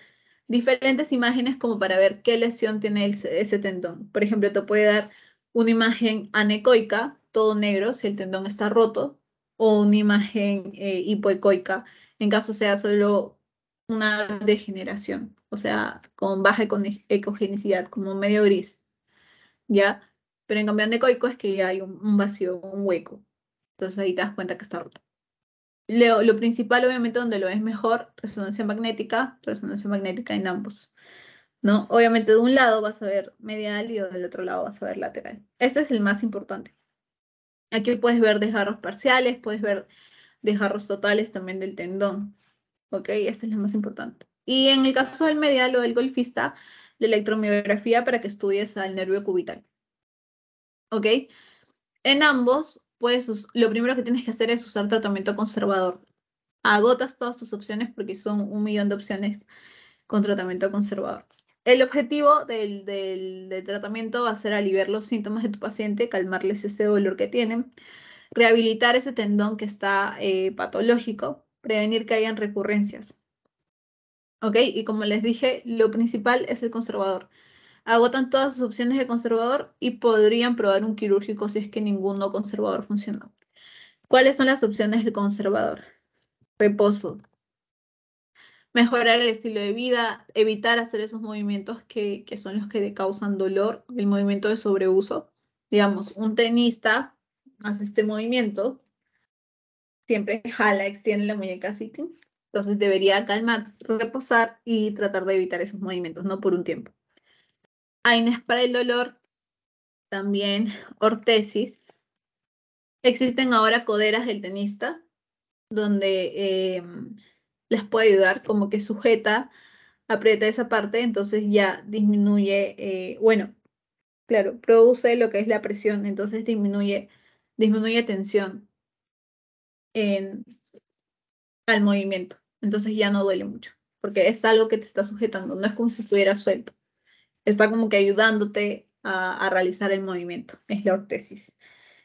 diferentes imágenes como para ver qué lesión tiene ese tendón. Por ejemplo, te puede dar una imagen anecoica, todo negro, si el tendón está roto, o una imagen hipoecoica, en caso sea solo una degeneración, o sea, con baja ecogenicidad, como medio gris, ¿ya? Pero en cambio anecoico es que ya hay un vacío, un hueco. Entonces ahí te das cuenta que está roto. Lo principal, obviamente, donde lo ves mejor, resonancia magnética en ambos, ¿no? Obviamente de un lado vas a ver medial y del otro lado vas a ver lateral. Este es el más importante. Aquí puedes ver desgarros parciales, puedes ver desgarros totales también del tendón, ¿ok? Este es lo más importante. Y en el caso del medial o del golfista, la electromiografía para que estudies al nervio cubital, ¿ok? En ambos, lo primero que tienes que hacer es usar tratamiento conservador. Agotas todas tus opciones porque son 1 millón de opciones con tratamiento conservador. El objetivo del tratamiento va a ser aliviar los síntomas de tu paciente, calmarles ese dolor que tienen, rehabilitar ese tendón que está patológico, prevenir que hayan recurrencias. ¿Ok? Y como les dije, lo principal es el conservador. Agotan todas sus opciones de conservador y podrían probar un quirúrgico si es que ninguno conservador funcionó. ¿Cuáles son las opciones del conservador? Reposo, mejorar el estilo de vida, evitar hacer esos movimientos que son los que causan dolor, el movimiento de sobreuso. Digamos, un tenista hace este movimiento, siempre jala, extiende la muñeca así, ¡tim! Entonces debería calmarse, reposar y tratar de evitar esos movimientos, no por un tiempo. AINES para el dolor, también ortesis. Existen ahora coderas del tenista, donde les puede ayudar, como que sujeta, aprieta esa parte, entonces ya disminuye, bueno, claro, produce lo que es la presión, entonces disminuye tensión en, al movimiento, entonces ya no duele mucho, porque es algo que te está sujetando, no es como si estuviera suelto, está como que ayudándote a realizar el movimiento, es la ortesis.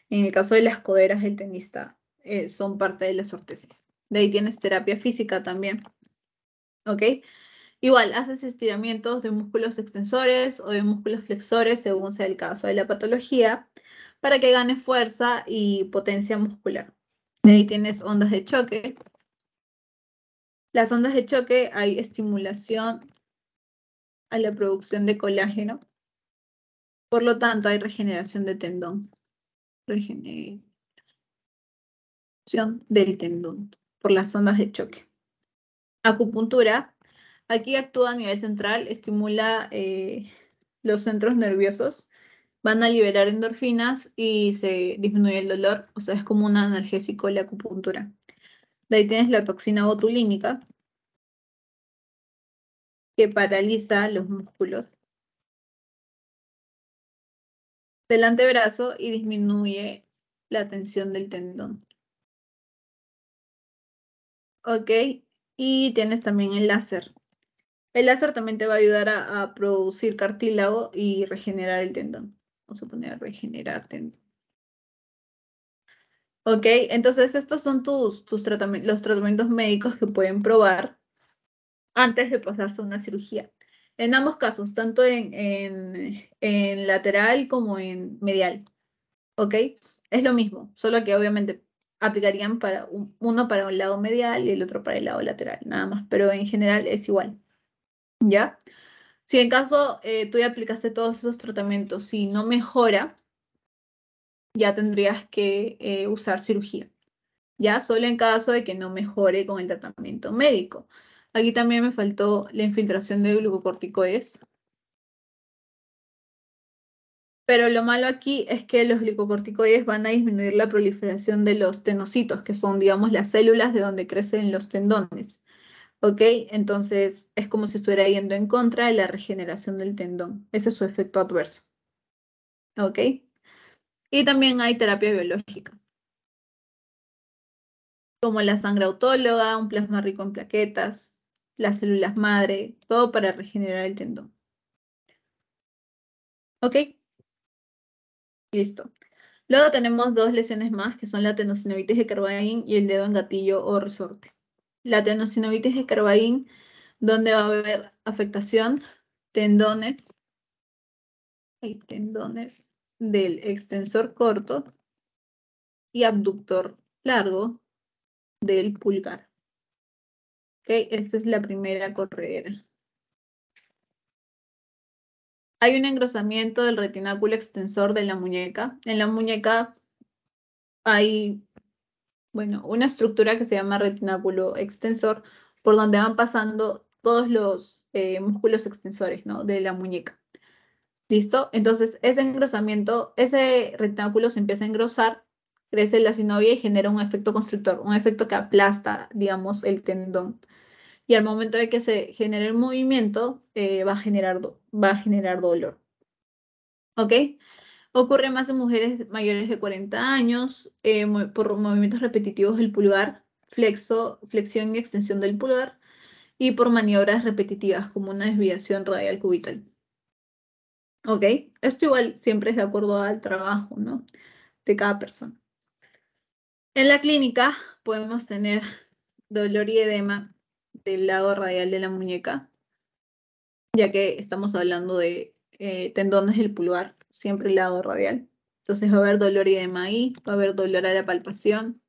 En el caso de las coderas del tenista, son parte de las ortesis. De ahí tienes terapia física también, ¿ok? Igual, haces estiramientos de músculos extensores o de músculos flexores, según sea el caso de la patología, para que gane fuerza y potencia muscular. De ahí tienes ondas de choque. Las ondas de choque hay estimulación a la producción de colágeno. Por lo tanto, hay regeneración de tendón. Regeneración del tendón por las ondas de choque. Acupuntura. Aquí actúa a nivel central, estimula los centros nerviosos, van a liberar endorfinas y se disminuye el dolor, o sea, es como un analgésico la acupuntura. De ahí tienes la toxina botulínica, que paraliza los músculos del antebrazo y disminuye la tensión del tendón. Ok, y tienes también el láser. El láser también te va a ayudar a producir cartílago y regenerar el tendón. Vamos a poner regenerar tendón. Ok, entonces estos son los tratamientos médicos que pueden probar antes de pasarse a una cirugía. En ambos casos, tanto en lateral como en medial. ¿Ok? Es lo mismo, solo que obviamente aplicarían uno para un lado medial y el otro para el lado lateral, nada más, pero en general es igual, ¿ya? Si en caso tú ya aplicaste todos esos tratamientos y no mejora, ya tendrías que usar cirugía, ¿ya? Solo en caso de que no mejore con el tratamiento médico. Aquí también me faltó la infiltración de glucocorticoides. Pero lo malo aquí es que los glicocorticoides van a disminuir la proliferación de los tenocitos, que son, digamos, las células de donde crecen los tendones. ¿Ok? Entonces es como si estuviera yendo en contra de la regeneración del tendón. Ese es su efecto adverso. ¿Ok? Y también hay terapia biológica, como la sangre autóloga, un plasma rico en plaquetas, las células madre, todo para regenerar el tendón. ¿Ok? Listo. Luego tenemos dos lesiones más, que son la tendinocinovitis de Carvalhin y el dedo en gatillo o resorte. La tendinocinovitis de Carvalhin, donde va a haber afectación, tendones, hay tendones del extensor corto y abductor largo del pulgar. ¿Ok? Esta es la primera corredera. Hay un engrosamiento del retináculo extensor de la muñeca. En la muñeca hay, bueno, una estructura que se llama retináculo extensor, por donde van pasando todos los músculos extensores, ¿no? De la muñeca. ¿Listo? Entonces, ese engrosamiento, ese retináculo se empieza a engrosar, crece la sinovia y genera un efecto constrictor, un efecto que aplasta, digamos, el tendón. Y al momento de que se genere el movimiento, va a generar dolor. ¿Ok? Ocurre más en mujeres mayores de 40 años, por movimientos repetitivos del pulgar, flexión y extensión del pulgar, y por maniobras repetitivas, como una desviación radial cubital. ¿Ok? Esto igual siempre es de acuerdo al trabajo, ¿no? De cada persona. En la clínica podemos tener dolor y edema del lado radial de la muñeca, ya que estamos hablando de tendones del pulgar, siempre el lado radial. Entonces va a haber dolor y edema ahí, va a haber dolor a la palpación.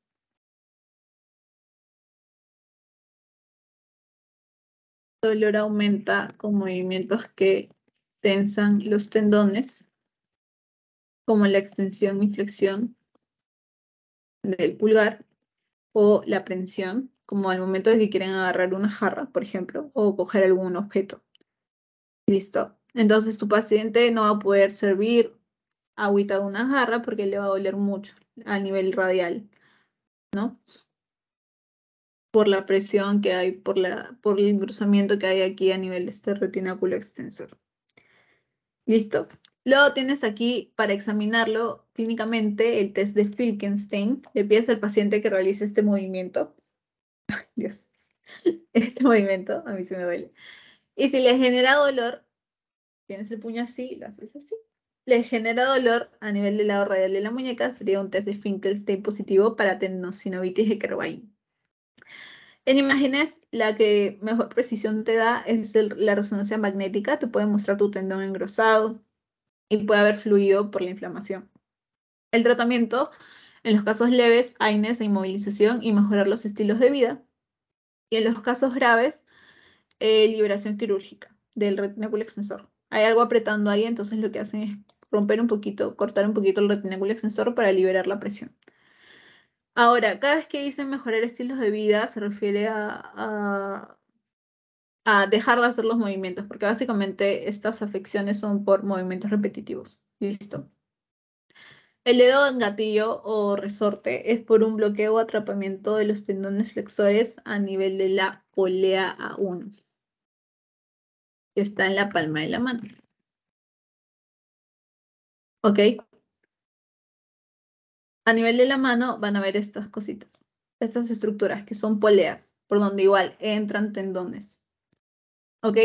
Dolor aumenta con movimientos que tensan los tendones, como la extensión y flexión del pulgar, o la prensión, como al momento de que quieren agarrar una jarra, por ejemplo, o coger algún objeto. Listo. Entonces tu paciente no va a poder servir agüita de una jarra porque le va a doler mucho a nivel radial, ¿no? Por la presión que hay, por el engrosamiento que hay aquí a nivel de este retináculo extensor. ¿Listo? Luego tienes aquí, para examinarlo clínicamente, el test de Filkenstein. Le pides al paciente que realice este movimiento. Dios, este movimiento, a mí se me duele. Y si le genera dolor, tienes el puño así, lo haces así. Le genera dolor a nivel del lado radial de la muñeca, sería un test de Finkelstein positivo para tendinocinovitis de Kerwain. En imágenes, la que mejor precisión te da es la resonancia magnética, te puede mostrar tu tendón engrosado y puede haber fluido por la inflamación. El tratamiento, en los casos leves, AINES e inmovilización y mejorar los estilos de vida. Y en los casos graves, liberación quirúrgica del retináculo extensor. Hay algo apretando ahí, entonces lo que hacen es romper un poquito, cortar un poquito el retináculo extensor para liberar la presión. Ahora, cada vez que dicen mejorar estilos de vida, se refiere a dejar de hacer los movimientos, porque básicamente estas afecciones son por movimientos repetitivos. Listo. El dedo en gatillo o resorte es por un bloqueo o atrapamiento de los tendones flexores a nivel de la polea A1, que está en la palma de la mano. ¿Ok? A nivel de la mano van a ver estas cositas, estas estructuras que son poleas, por donde igual entran tendones. ¿Ok?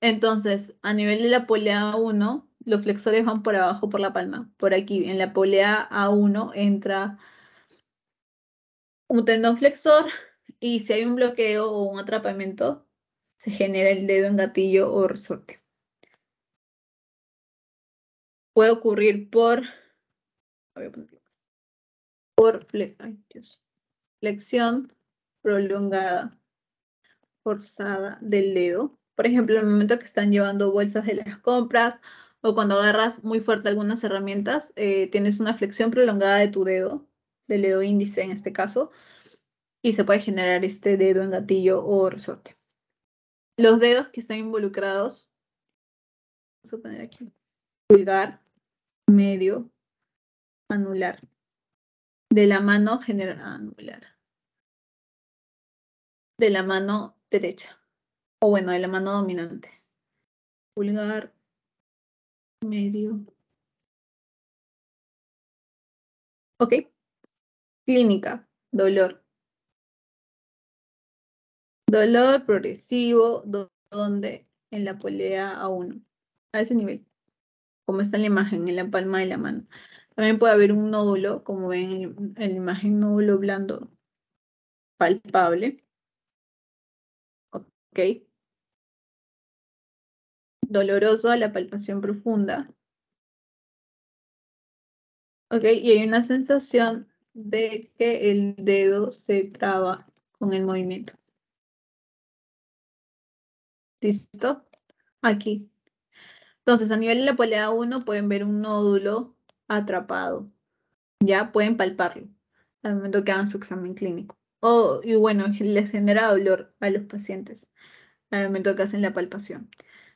Entonces, a nivel de la polea A1, los flexores van por abajo por la palma. Por aquí, en la polea A1 entra un tendón flexor, y si hay un bloqueo o un atrapamiento, se genera el dedo en gatillo o resorte. Puede ocurrir ay, Dios, flexión prolongada, forzada del dedo. Por ejemplo, en el momento que están llevando bolsas de las compras o cuando agarras muy fuerte algunas herramientas, tienes una flexión prolongada de tu dedo, del dedo índice en este caso, y se puede generar este dedo en gatillo o resorte. Los dedos que están involucrados, vamos a poner aquí, pulgar, medio, anular. De la mano general, anular. De la mano derecha. O bueno, de la mano dominante. Pulgar, medio. Ok. Clínica, dolor. Dolor progresivo, donde en la polea A1. A ese nivel, como está en la imagen, en la palma de la mano. También puede haber un nódulo, como ven en la imagen, nódulo blando palpable. Ok. Doloroso a la palpación profunda. Ok, y hay una sensación de que el dedo se traba con el movimiento. ¿Listo? Aquí. Entonces, a nivel de la polea 1 pueden ver un nódulo atrapado. Ya pueden palparlo al momento que hagan su examen clínico. Y bueno, les genera dolor a los pacientes al momento que hacen la palpación.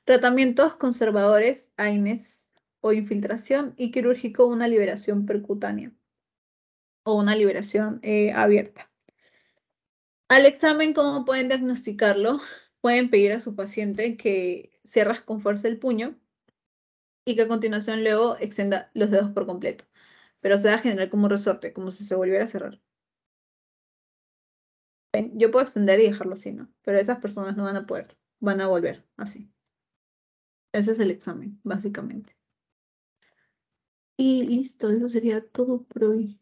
Tratamientos conservadores, AINES o infiltración, y quirúrgico, una liberación percutánea o una liberación abierta. Al examen, ¿cómo pueden diagnosticarlo? Pueden pedir a su paciente que cierres con fuerza el puño y que a continuación luego extienda los dedos por completo, pero se va a generar como un resorte, como si se volviera a cerrar. ¿Ven? Yo puedo extender y dejarlo así, ¿no? Pero esas personas no van a poder, van a volver así. Ese es el examen, básicamente. Y listo, eso sería todo por hoy.